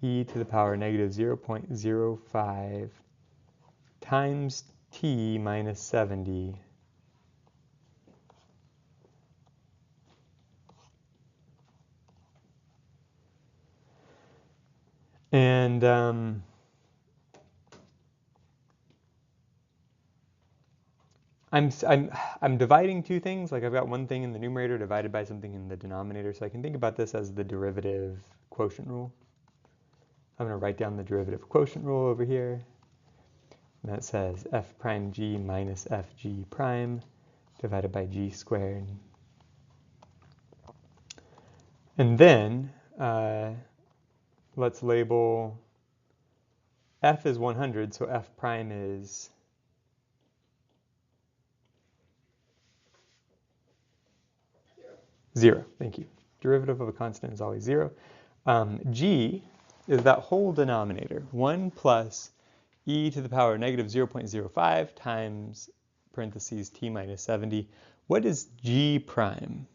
e to the power negative 0.05 times t minus 70 and I'm dividing two things. Like I've got one thing in the numerator divided by something in the denominator, so I can think about this as the derivative quotient rule. I'm going to write down the derivative quotient rule over here. And that says f prime g minus fg prime divided by g squared. And then let's label f is 100, so f prime is 0. Thank you. Derivative of a constant is always 0. G is that whole denominator, 1 plus e to the power negative 0.05 times parentheses t minus 70. What is g prime?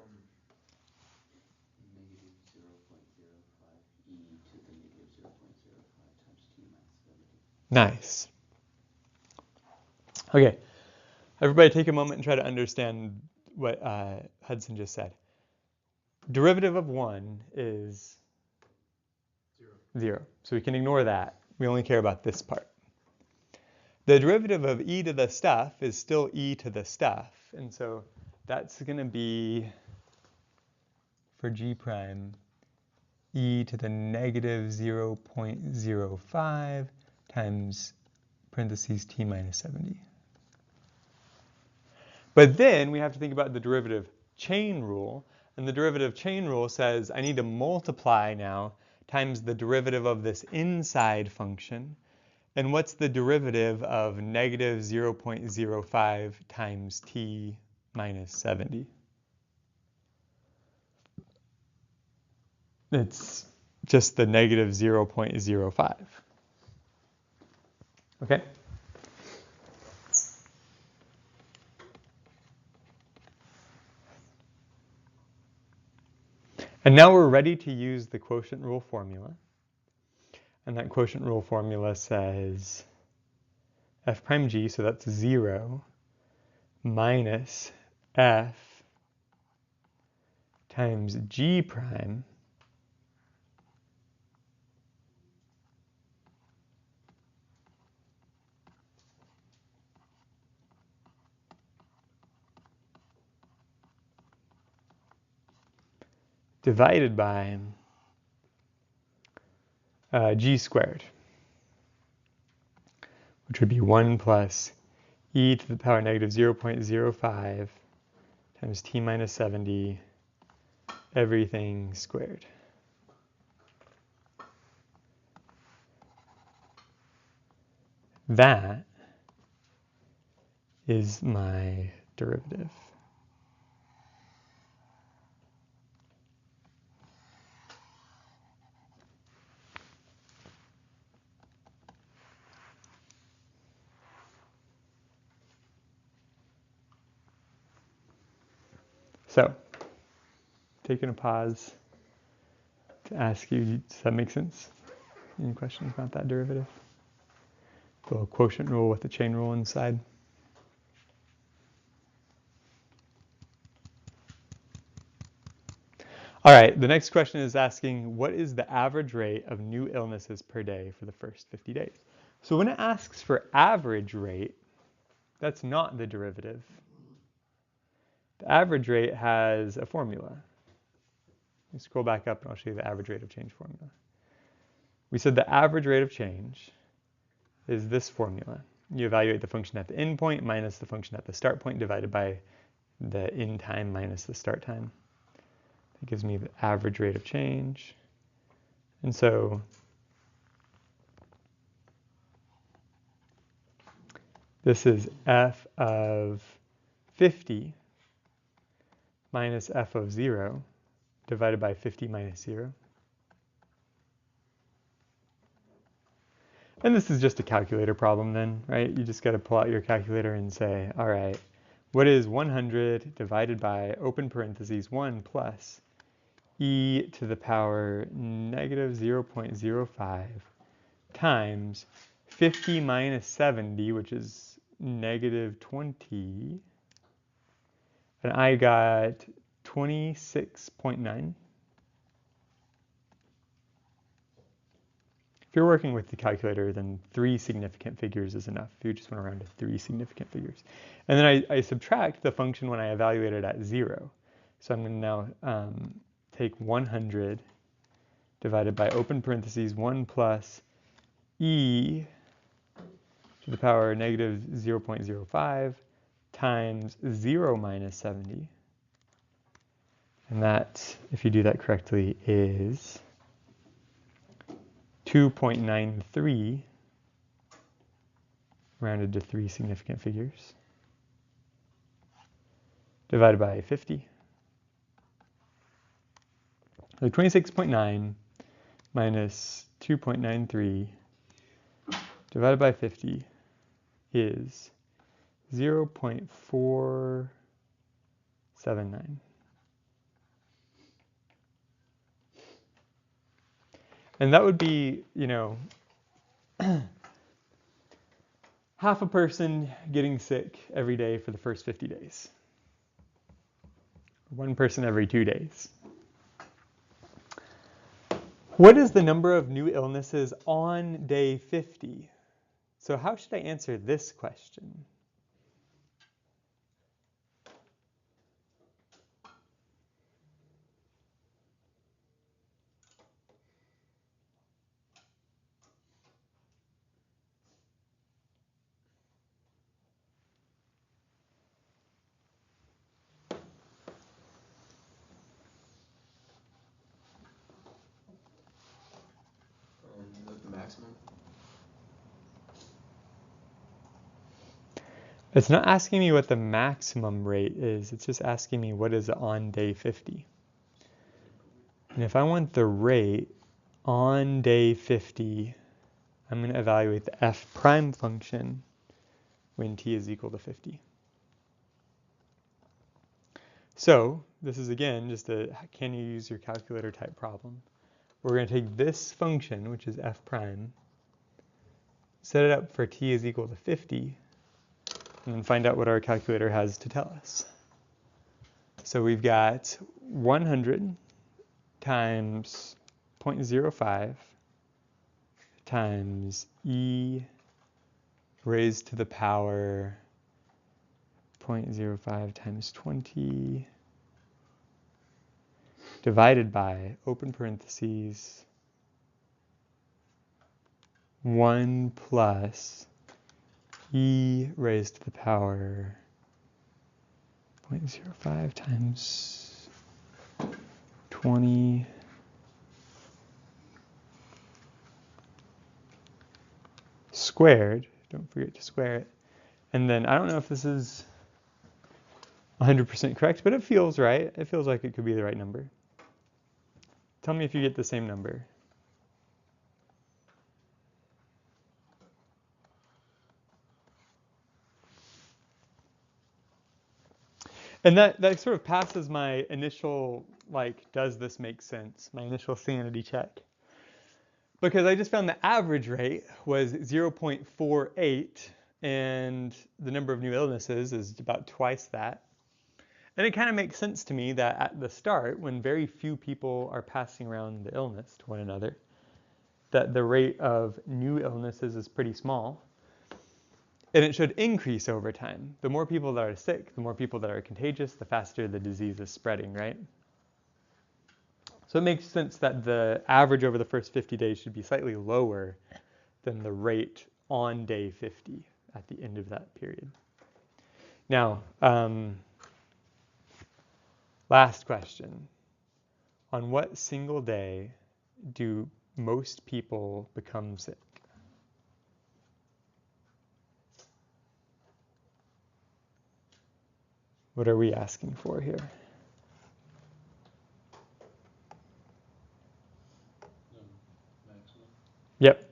Negative 0.05 e to the negative 0.05 times t minus 70. Nice. Okay. Everybody take a moment and try to understand what Hudson just said. Derivative of 1 is 0. So we can ignore that. We only care about this part. The derivative of e to the stuff is still e to the stuff. And so that's going to be, for g prime, e to the negative 0.05 times parentheses t minus 70. But then we have to think about the derivative chain rule. And the derivative chain rule says I need to multiply now times the derivative of this inside function. And what's the derivative of negative 0.05 times t minus 70? It's just the negative 0.05. Okay? And now we're ready to use the quotient rule formula. And that quotient rule formula says f prime g, so that's 0, minus f times g prime divided by g squared, which would be 1 plus e to the power negative 0.05 times t minus 70, everything squared. That is my derivative. So, taking a pause to ask you, does that make sense? Any questions about that derivative? The little quotient rule with the chain rule inside. All right, the next question is asking, what is the average rate of new illnesses per day for the first 50 days? So when it asks for average rate, that's not the derivative. The average rate has a formula. Let me scroll back up and I'll show you the average rate of change formula. We said the average rate of change is this formula. You evaluate the function at the end point minus the function at the start point divided by the end time minus the start time. That gives me the average rate of change. And so this is f of 50 minus f of 0 divided by 50 minus 0. And this is just a calculator problem then, right? You just got to pull out your calculator and say, all right, what is 100 divided by, open parentheses, 1 plus e to the power negative 0.05 times 50 minus 70, which is negative 20. And I got 26.9. If you're working with the calculator, then 3 significant figures is enough. If you just went around to 3 significant figures. And then I subtract the function when I evaluate it at 0. So I'm going to now take 100 divided by, open parentheses, 1 plus e to the power negative 0.05 times 0 minus 70. And that, if you do that correctly, is 2.93, rounded to 3 significant figures, divided by 50. So 26.9 minus 2.93 divided by 50 is 0.479. And that would be, half a person getting sick every day for the first 50 days. 1 person every 2 days. What is the number of new illnesses on day 50? So how should I answer this question? Is that the maximum? It's not asking me what the maximum rate is. It's just asking me what is on day 50. And if I want the rate on day 50, I'm going to evaluate the f prime function when t is equal to 50. So this is, again, just a can you use your calculator type problem. We're going to take this function, which is f prime, set it up for t is equal to 50, and then find out what our calculator has to tell us. So we've got 100 times 0.05 times e raised to the power 0.05 times 20 divided by, open parentheses, 1 plus e raised to the power 0.05 times 20 squared. Don't forget to square it. And then I don't know if this is 100% correct, but it feels right. It feels like it could be the right number. Tell me if you get the same number. And that sort of passes my initial, like, does this make sense? My initial sanity check. Because I just found the average rate was 0.48, and the number of new illnesses is about twice that. And it kind of makes sense to me that at the start, when very few people are passing around the illness to one another, that the rate of new illnesses is pretty small. And it should increase over time. The more people that are sick, the more people that are contagious, the faster the disease is spreading, right? So it makes sense that the average over the first 50 days should be slightly lower than the rate on day 50 at the end of that period. Now, last question. On what single day do most people become sick? What are we asking for here? Maximum. Yep.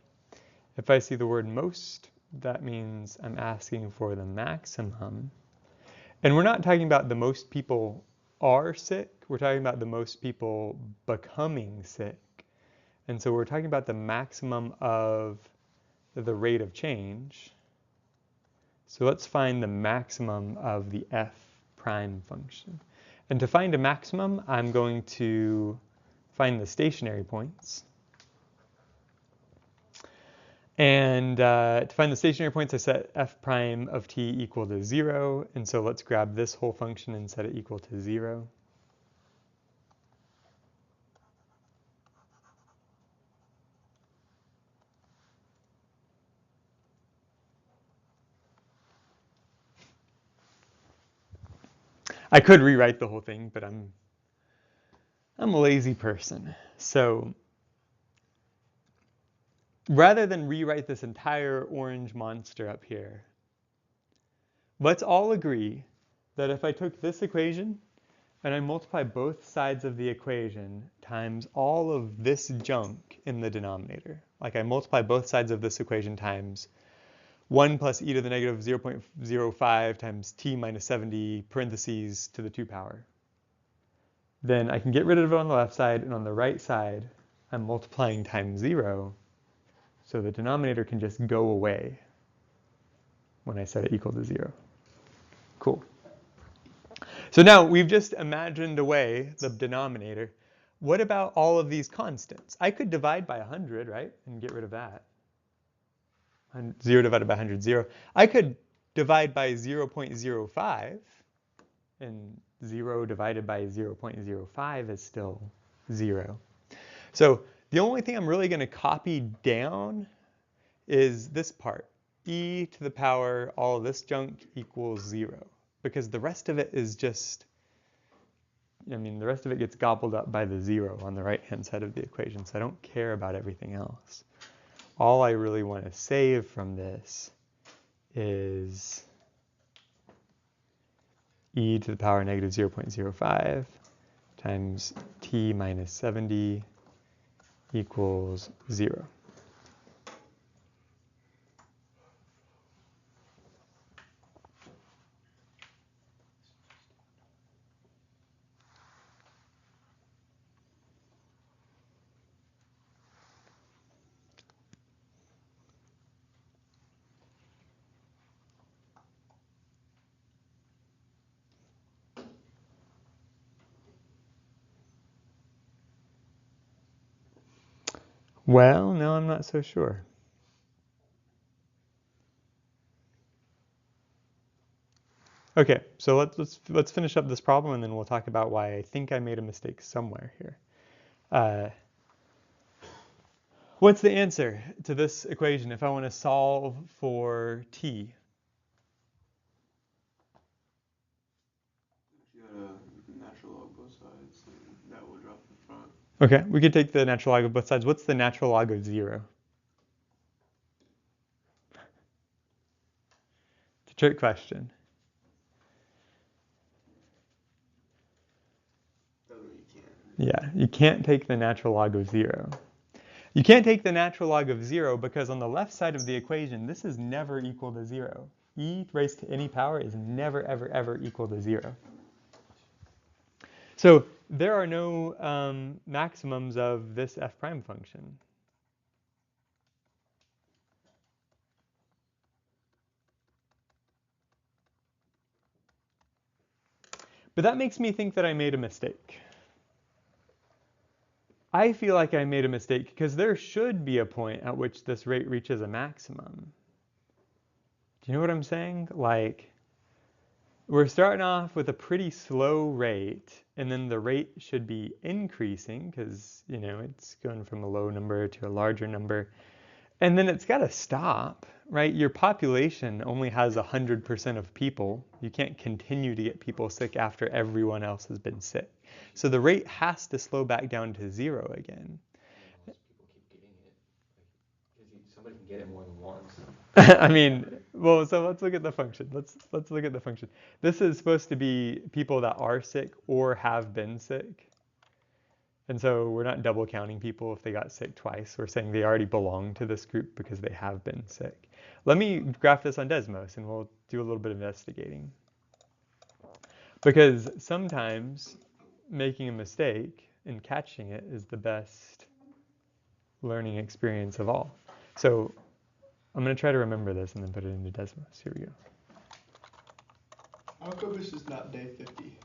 If I see the word most, that means I'm asking for the maximum. And we're not talking about the most people are sick. We're talking about the most people becoming sick. And so we're talking about the maximum of the rate of change. So let's find the maximum of the f prime function. And to find a maximum, I'm going to find the stationary points. And to find the stationary points, I set f prime of t equal to 0. And so let's grab this whole function and set it equal to 0. I could rewrite the whole thing, but I'm a lazy person. So rather than rewrite this entire orange monster up here, let's all agree that if I took this equation and I multiply both sides of the equation times all of this junk in the denominator, like I multiply both sides of this equation times 1 plus e to the negative 0.05 times t minus 70 parentheses to the 2 power. Then I can get rid of it on the left side, and on the right side, I'm multiplying times 0. So the denominator can just go away when I set it equal to 0. Cool. So now we've just imagined away the denominator. What about all of these constants? I could divide by 100, right, and get rid of that. 0 divided by 100, 0. I could divide by 0.05, and 0 divided by 0.05 is still 0. So the only thing I'm really going to copy down is this part. E to the power, all of this junk equals 0. Because the rest of it is just, the rest of it gets gobbled up by the 0 on the right-hand side of the equation. So I don't care about everything else. All I really want to save from this is e to the power negative 0.05 times t minus 70 equals 0. Well, no, I'm not so sure. Okay, so let's finish up this problem and then we'll talk about why I think I made a mistake somewhere here. What's the answer to this equation if I want to solve for t? If you had a natural log both sides, then that would drop in front. Okay, we could take the natural log of both sides. What's the natural log of 0? It's a trick question. No, you can't. Yeah, you can't take the natural log of 0. You can't take the natural log of 0 because on the left side of the equation, this is never equal to 0. E raised to any power is never, ever, ever equal to 0. So there are no maximums of this f prime function. But that makes me think that I made a mistake. I feel like I made a mistake because there should be a point at which this rate reaches a maximum. Do you know what I'm saying? Like, we're starting off with a pretty slow rate, and then the rate should be increasing because, you know, it's going from a low number to a larger number. And then it's got to stop, right? Your population only has 100% of people. You can't continue to get people sick after everyone else has been sick. So the rate has to slow back down to 0 again. Most people keep getting it, because somebody can get it more than once. I mean, well, so let's look at the function. Let's look at the function. This is supposed to be people that are sick or have been sick. And so we're not double counting people if they got sick twice. We're saying they already belong to this group because they have been sick. Let me graph this on Desmos and we'll do a little bit of investigating. Because sometimes making a mistake and catching it is the best learning experience of all. So I'm going to try to remember this and then put it into Desmos. Here we go. How come this is not day 50?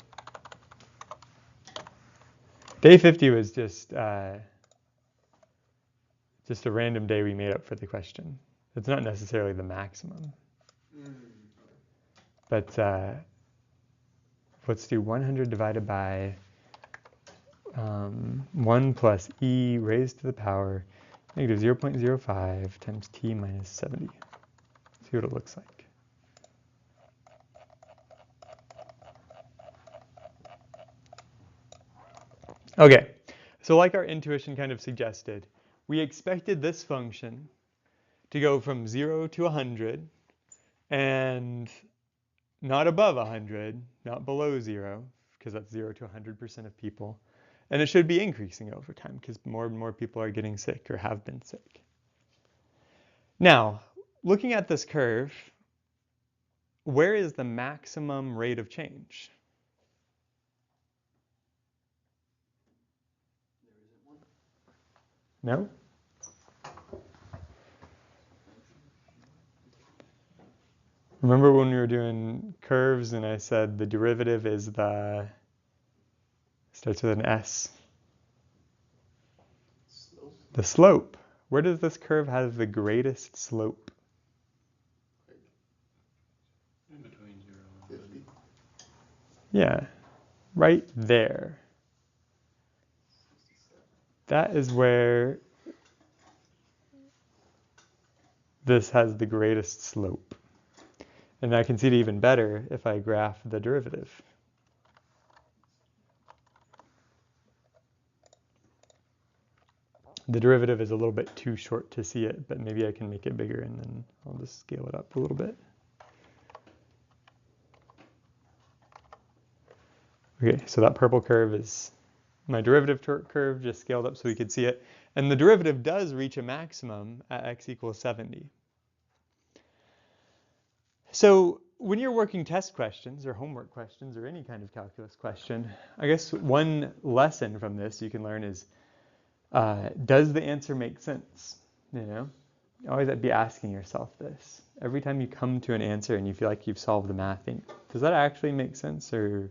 Day 50 was just a random day we made up for the question. It's not necessarily the maximum. But let's do 100 divided by 1 plus e raised to the power negative 0.05 times t minus 70. See what it looks like. Okay, so like our intuition kind of suggested, we expected this function to go from 0 to 100 and not above 100, not below 0, because that's 0 to 100% of people. And it should be increasing over time because more and more people are getting sick or have been sick. Now, looking at this curve, where is the maximum rate of change? No? Remember when we were doing curves and I said the derivative is starts with an S? Slope. The slope. Where does this curve have the greatest slope? In between 0 and 50. Yeah, right there. That is where this has the greatest slope. And I can see it even better if I graph the derivative. The derivative is a little bit too short to see it, but maybe I can make it bigger and then I'll just scale it up a little bit. Okay, so that purple curve is my derivative curve, just scaled up so we could see it. And the derivative does reach a maximum at x equals 70. So when you're working test questions or homework questions or any kind of calculus question, I guess one lesson from this you can learn is, does the answer make sense? You know, always be asking yourself this. Every time you come to an answer and you feel like you've solved the math, think, does that actually make sense, or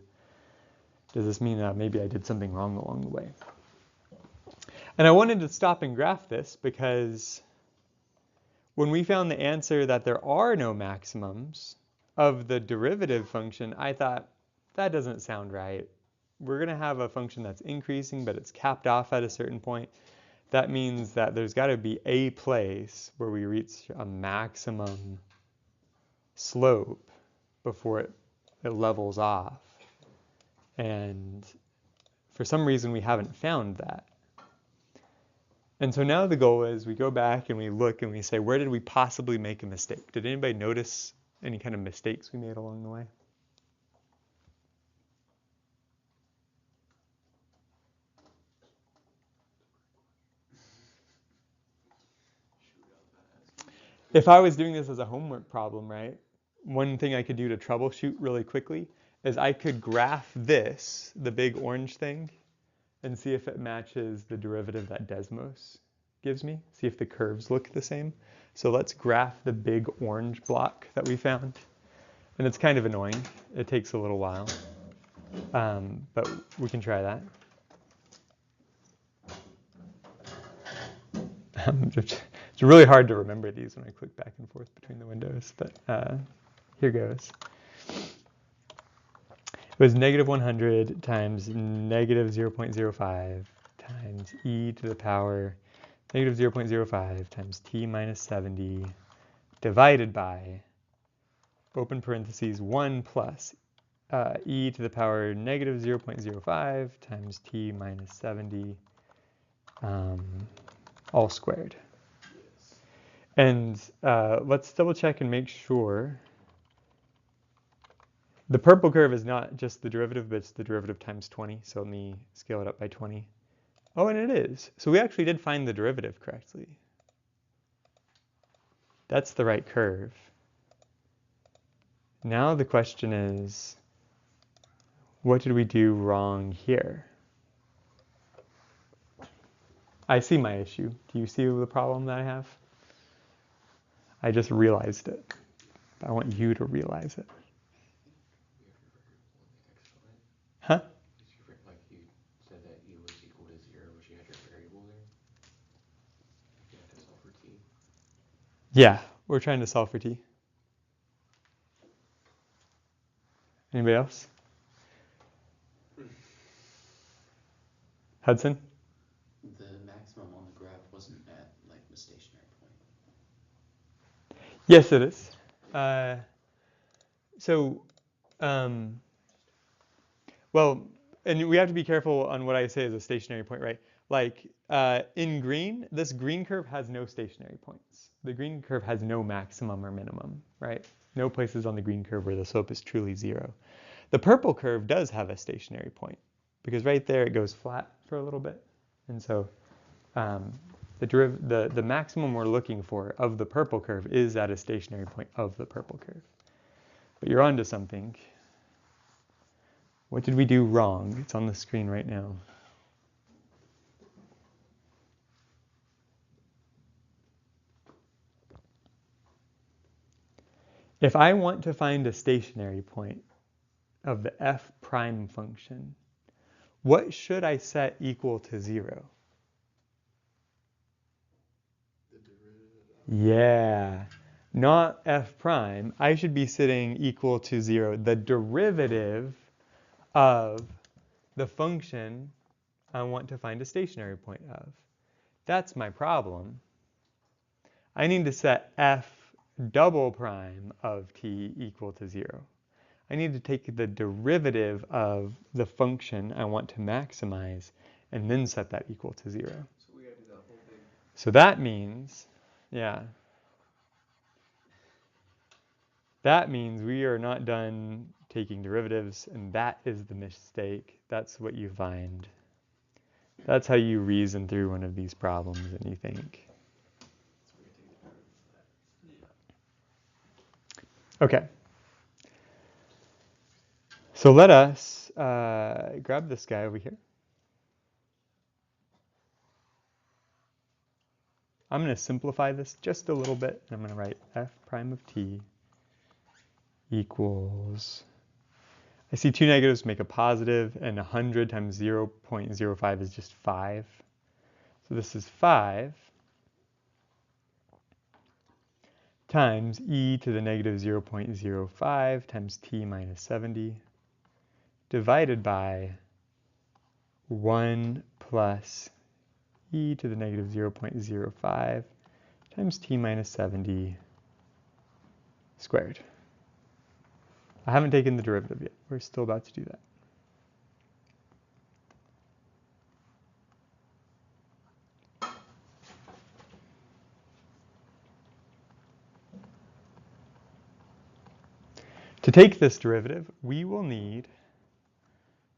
does this mean maybe I did something wrong along the way? And I wanted to stop and graph this because when we found the answer that there are no maximums of the derivative function, I thought, that doesn't sound right. We're going to have a function that's increasing, but it's capped off at a certain point. That means that there's got to be a place where we reach a maximum slope before it levels off. And for some reason, we haven't found that. And so now the goal is we go back and we look and we say, where did we possibly make a mistake? Did anybody notice any kind of mistakes we made along the way? If I was doing this as a homework problem, right, one thing I could do to troubleshoot really quickly is I could graph this, the big orange thing, and see if it matches the derivative that Desmos gives me. See if the curves look the same. So let's graph the big orange block that we found. And it's kind of annoying. It takes a little while. But we can try that. It's really hard to remember these when I click back and forth between the windows, but here goes. It was negative 100 times negative 0.05 times e to the power negative 0.05 times t minus 70 divided by, open parentheses, 1 plus e to the power negative 0.05 times t minus 70 all squared. And let's double check and make sure. The purple curve is not just the derivative, but it's the derivative times 20. So let me scale it up by 20. Oh, and it is. So we actually did find the derivative correctly. That's the right curve. Now the question is, what did we do wrong here? I see my issue. Do you see the problem that I have? I just realized it. I want you to realize it. Huh? Like you said that u was equal to 0, but you had your variable there. You had to solve for t. Yeah, we're trying to solve for t. Anybody else? Hudson? The maximum on the graph wasn't at like the stationary point. Yes, it is. Well, and we have to be careful on what I say is a stationary point, right? Like in green, this green curve has no stationary points. The green curve has no maximum or minimum, right? No places on the green curve where the slope is truly 0. The purple curve does have a stationary point because right there it goes flat for a little bit. And so the maximum we're looking for of the purple curve is at a stationary point of the purple curve. But you're onto something. What did we do wrong? It's on the screen right now. If I want to find a stationary point of the f prime function, what should I set equal to 0? The derivative. Yeah, not f prime. I should be setting equal to 0, the derivative of the function I want to find a stationary point of. That's my problem. I need to set f double prime of t equal to 0. I need to take the derivative of the function I want to maximize and then set that equal to 0. So we gotta do that whole thing. So that means, yeah. That means we are not done taking derivatives, and that is the mistake. That's what you find. That's how you reason through one of these problems and you think. So we gotta take the derivative of that. Okay. So let us grab this guy over here. I'm going to simplify this just a little bit. I'm going to write f prime of t equals, I see 2 negatives make a positive, and 100 times 0.05 is just 5. So this is 5 times e to the negative 0.05 times t minus 70 divided by 1 plus e to the negative 0.05 times t minus 70 squared. I haven't taken the derivative yet. We're still about to do that. To take this derivative, we will need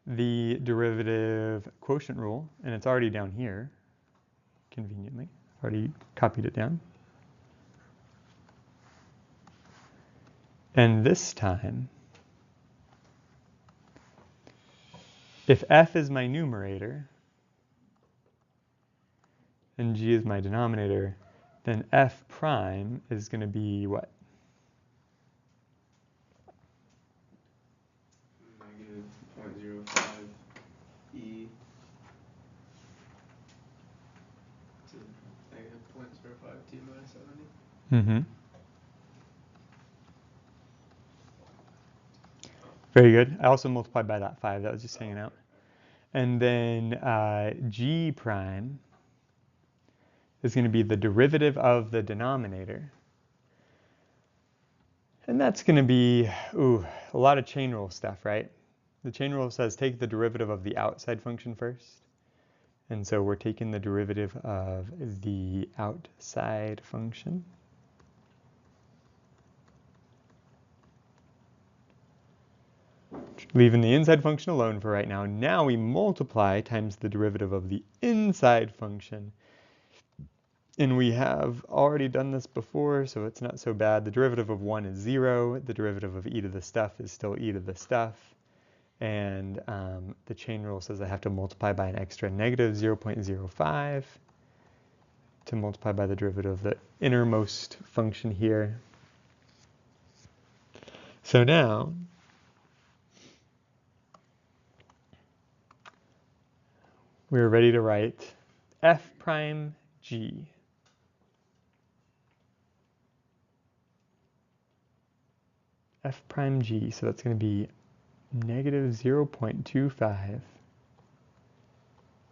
the derivative quotient rule, and it's already down here, conveniently. I've already copied it down. And this time, if f is my numerator and g is my denominator, then f prime is going to be what? Negative 0.05 e to negative 0.05 t minus 70. Mm-hmm. Very good. I also multiplied by that 5. That was just hanging out. And then g prime is going to be the derivative of the denominator. And that's going to be, a lot of chain rule stuff, right? The chain rule says take the derivative of the outside function first. And so we're taking the derivative of the outside function. Leaving the inside function alone for right now. Now we multiply times the derivative of the inside function. And we have already done this before, so it's not so bad. The derivative of 1 is 0. The derivative of e to the stuff is still e to the stuff. And the chain rule says I have to multiply by an extra negative 0.05 to multiply by the derivative of the innermost function here. So now, we're ready to write f prime g. F prime g, so that's going to be negative 0.25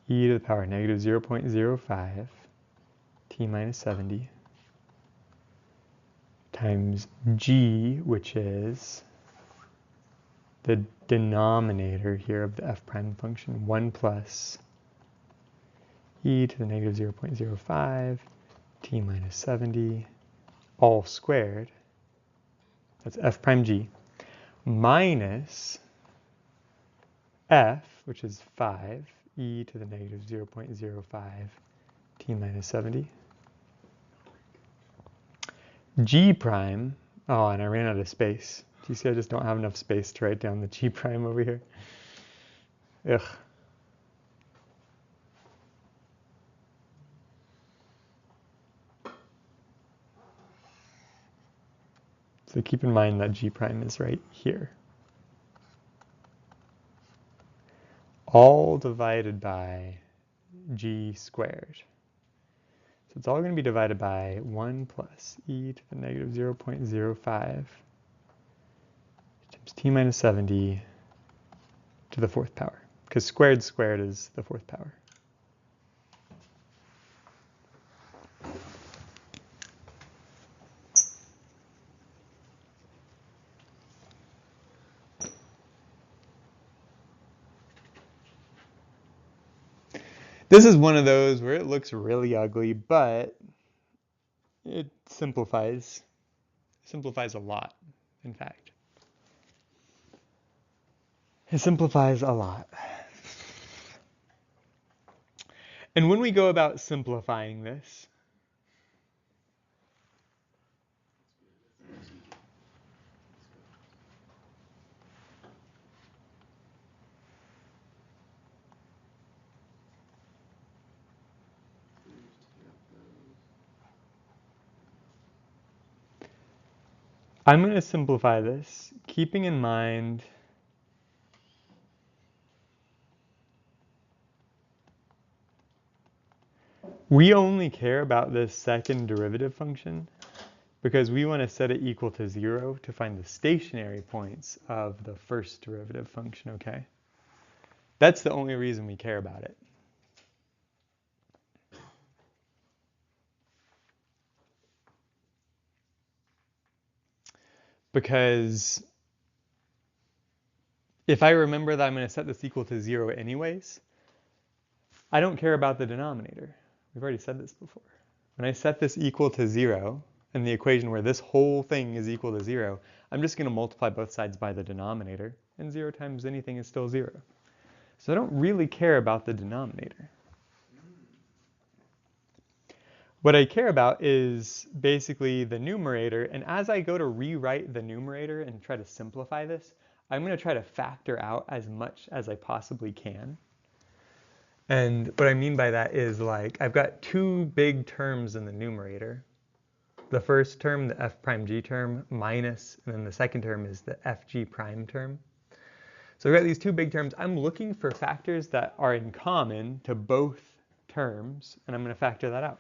e to the power negative 0.05 t minus 70 times g, which is the denominator here of the f prime function, 1 plus e to the negative 0.05 t minus 70 all squared. That's f prime g minus f, which is 5 e to the negative 0.05 t minus 70. G prime, oh, and I ran out of space. Do you see I just don't have enough space to write down the g prime over here? Ugh. So keep in mind that g prime is right here. All divided by g squared. So it's all going to be divided by 1 plus e to the negative 0.05 times t minus 70 to the 4th power. Because squared is the 4th power. This is one of those where it looks really ugly, but it simplifies. Simplifies a lot, in fact. It simplifies a lot. And when we go about simplifying this, I'm going to simplify this, keeping in mind We only care about this second derivative function because we want to set it equal to 0 to find the stationary points of the first derivative function, okay? That's the only reason we care about it. Because if I remember that I'm going to set this equal to 0 anyways, I don't care about the denominator. We've already said this before. When I set this equal to 0 in the equation where this whole thing is equal to 0, I'm just going to multiply both sides by the denominator, and 0 times anything is still 0. So I don't really care about the denominator. What I care about is basically the numerator, and as I go to rewrite the numerator and try to simplify this, I'm going to try to factor out as much as I possibly can. And what I mean by that is, like, I've got two big terms in the numerator. The first term, the f prime g term, minus, and then the second term is the fg prime term. So I've got these two big terms. I'm looking for factors that are in common to both terms, and I'm going to factor that out.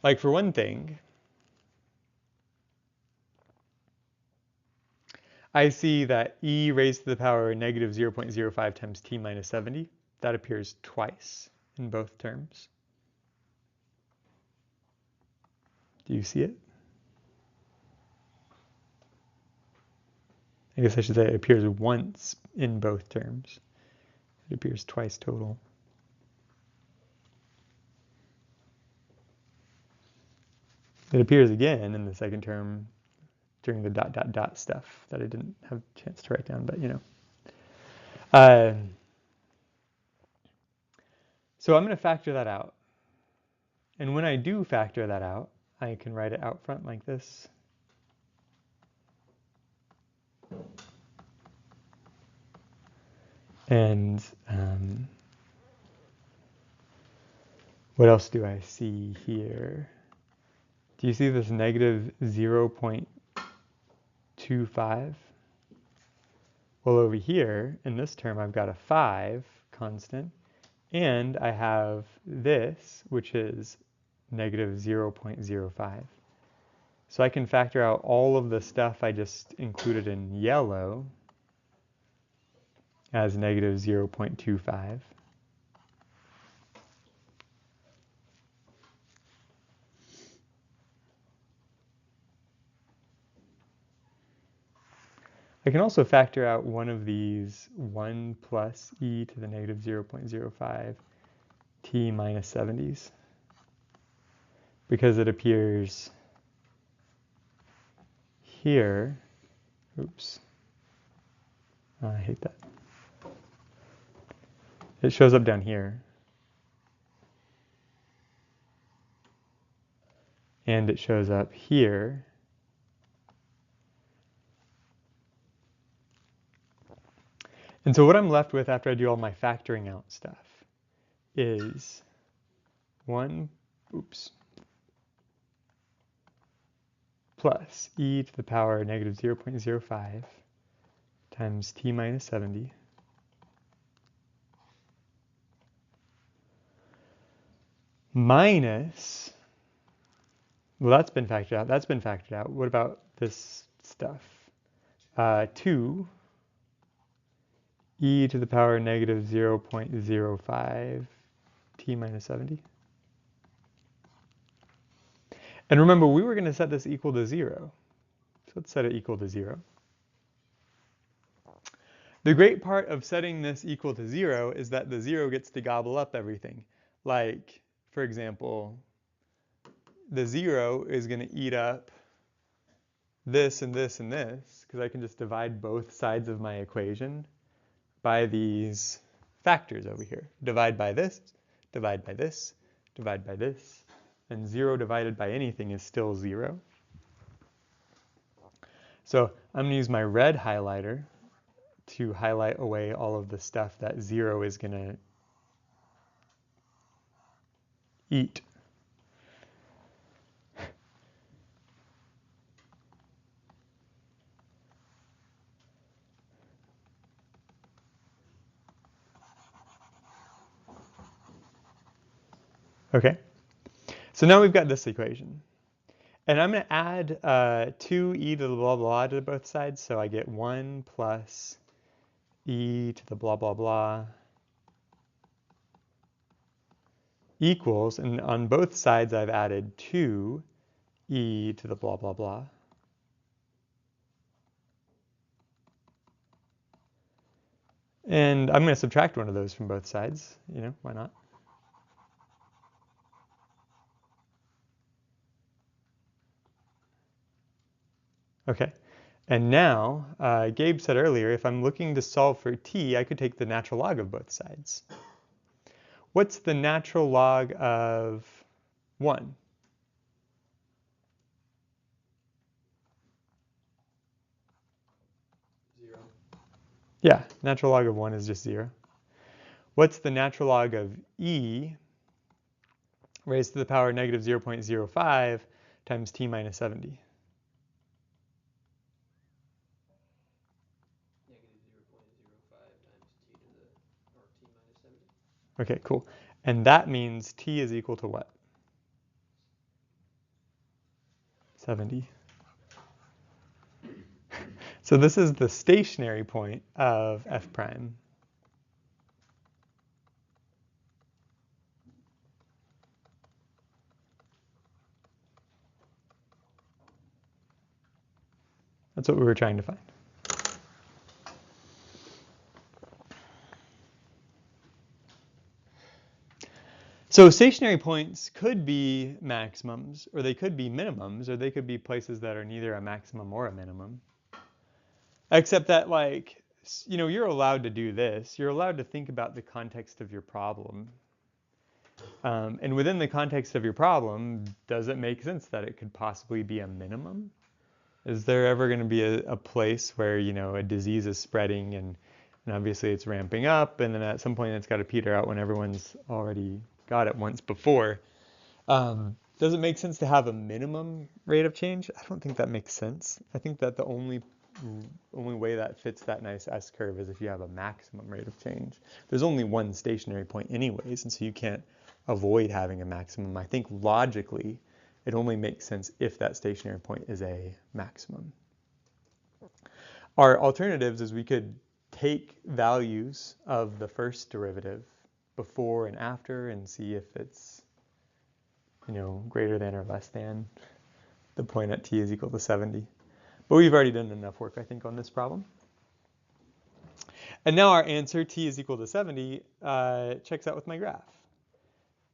Like, for one thing, I see that e raised to the power negative 0.05 times t minus 70. That appears twice in both terms. Do you see it? I guess I should say it appears once in both terms. It appears twice total. It appears again in the second term during the ... stuff that I didn't have a chance to write down, but you know. So I'm going to factor that out. And when I do factor that out, I can write it out front like this. And what else do I see here? Do you see this negative 0.25? Well, over here, in this term, I've got a 5 constant, and I have this, which is negative 0.05. So I can factor out all of the stuff I just included in yellow as negative 0.25. I can also factor out one of these 1 plus e to the negative 0.05 t minus 70s because it appears here. Oops. Oh, I hate that. It shows up down here. And it shows up here. And so what I'm left with after I do all my factoring out stuff is 1 plus e to the power negative 0.05 times t minus 70 minus, well, that's been factored out. That's been factored out. What about this stuff? 2 e to the power negative 0.05 t minus 70. And remember, we were going to set this equal to 0. So let's set it equal to 0. The great part of setting this equal to 0 is that the 0 gets to gobble up everything. Like, for example, the 0 is going to eat up this and this and this, because I can just divide both sides of my equation by these factors over here. Divide by this, divide by this, divide by this, and 0 divided by anything is still 0. So I'm going to use my red highlighter to highlight away all of the stuff that 0 is going to eat. Okay, so now we've got this equation. And I'm going to add 2e to the blah blah to both sides, so I get 1 plus e to the blah blah blah equals, and on both sides I've added 2e to the blah blah blah. And I'm going to subtract one of those from both sides, you know, why not? Okay, and now, Gabe said earlier, if I'm looking to solve for t, I could take the natural log of both sides. What's the natural log of 1? 0. Yeah, natural log of 1 is just 0. What's the natural log of e raised to the power negative 0.05 times t minus 70? Negative 0.05 times t to the, or t minus 70. Okay, cool. And that means t is equal to what? 70. So this is the stationary point of f prime. That's what we were trying to find. So stationary points could be maximums, or they could be minimums, or they could be places that are neither a maximum or a minimum. Except that, like, you know, you're allowed to do this. You're allowed to think about the context of your problem. And within the context of your problem, does it make sense that it could possibly be a minimum? Is there ever going to be a place where, you know, a disease is spreading and obviously it's ramping up, and then at some point it's got to peter out when everyone's already got it once before? Does it make sense to have a minimum rate of change? I don't think that makes sense. I think that the only way that fits that nice S-curve is if you have a maximum rate of change. There's only one stationary point anyways, and so you can't avoid having a maximum. I think logically it only makes sense if that stationary point is a maximum. Our alternatives is we could take values of the first derivative before and after and see if it's, you know, greater than or less than the point at t is equal to 70. But we've already done enough work, I think, on this problem. And now our answer, t is equal to 70, checks out with my graph.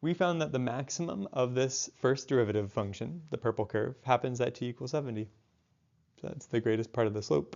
We found that the maximum of this first derivative function, the purple curve, happens at t equals 70. So that's the greatest part of the slope.